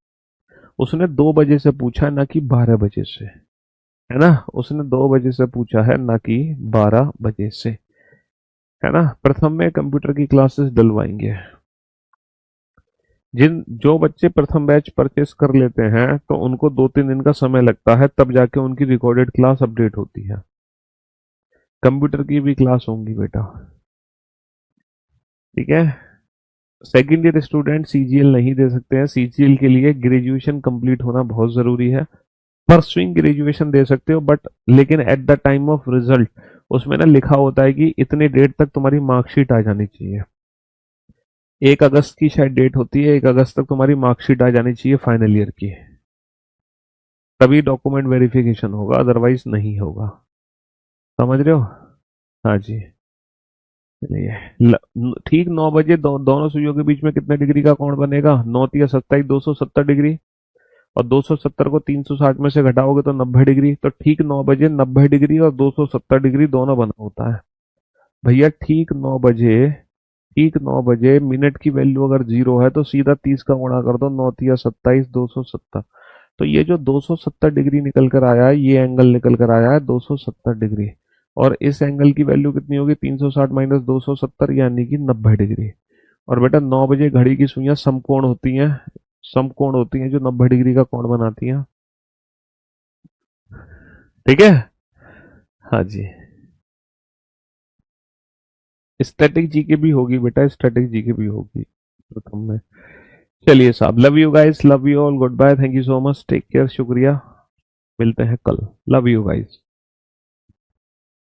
उसने 2 बजे से पूछा ना कि 12 बजे से, है ना। उसने 2 बजे से पूछा है ना कि 12 बजे से, है ना। प्रथम में कंप्यूटर की क्लासेस डलवाएंगे। जिन जो बच्चे प्रथम बैच परचेस कर लेते हैं तो उनको 2-3 दिन का समय लगता है, तब जाके उनकी रिकॉर्डेड क्लास अपडेट होती है। कंप्यूटर की भी क्लास होंगी बेटा, ठीक है। सेकेंड ईयर स्टूडेंट सीजीएल नहीं दे सकते हैं, सीजीएल के लिए ग्रेजुएशन कंप्लीट होना बहुत जरूरी है। परसुइंग ग्रेजुएशन दे सकते हो, बट लेकिन at the time of result उसमें ना लिखा होता है कि इतने डेट तक तुम्हारी मार्कशीट आ जानी चाहिए। 1 अगस्त की शायद डेट होती है, 1 अगस्त तक तुम्हारी मार्कशीट आ जानी चाहिए फाइनल ईयर की, तभी डॉक्यूमेंट वेरिफिकेशन होगा, अदरवाइज नहीं होगा। समझ रहे हो? हाँ जी। चलिए, ठीक 9 बजे दोनों सुइयों के बीच में कितने डिग्री का कोण बनेगा? 9 × 27 270 डिग्री, और 270 को 360 में से घटाओगे तो 90 डिग्री। तो ठीक 9 बजे 90 डिग्री और 270 डिग्री दोनों बना होता है भैया। ठीक 9 बजे मिनट की वैल्यू अगर 0 है तो सीधा 30 का गुणा कर दो, 9 × 27 270। तो ये जो 270 डिग्री निकल कर आया है, ये एंगल निकल कर आया है 270 डिग्री। और इस एंगल की वैल्यू कितनी होगी? 360 माइनस 270 यानी कि 90 डिग्री। और बेटा 9 बजे घड़ी की सुइयां समकोण होती हैं, समकोण होती हैं जो 90 डिग्री का कोण बनाती हैं। ठीक है। हाँ जी। स्टैटिक जीके भी होगी बेटा, स्टैटिक जीके भी होगी प्रथम में। चलिए साहब, love you guys, love you all, good bye, thank you so much, take care, शुक्रिया। मिलते हैं कल। Love you guys.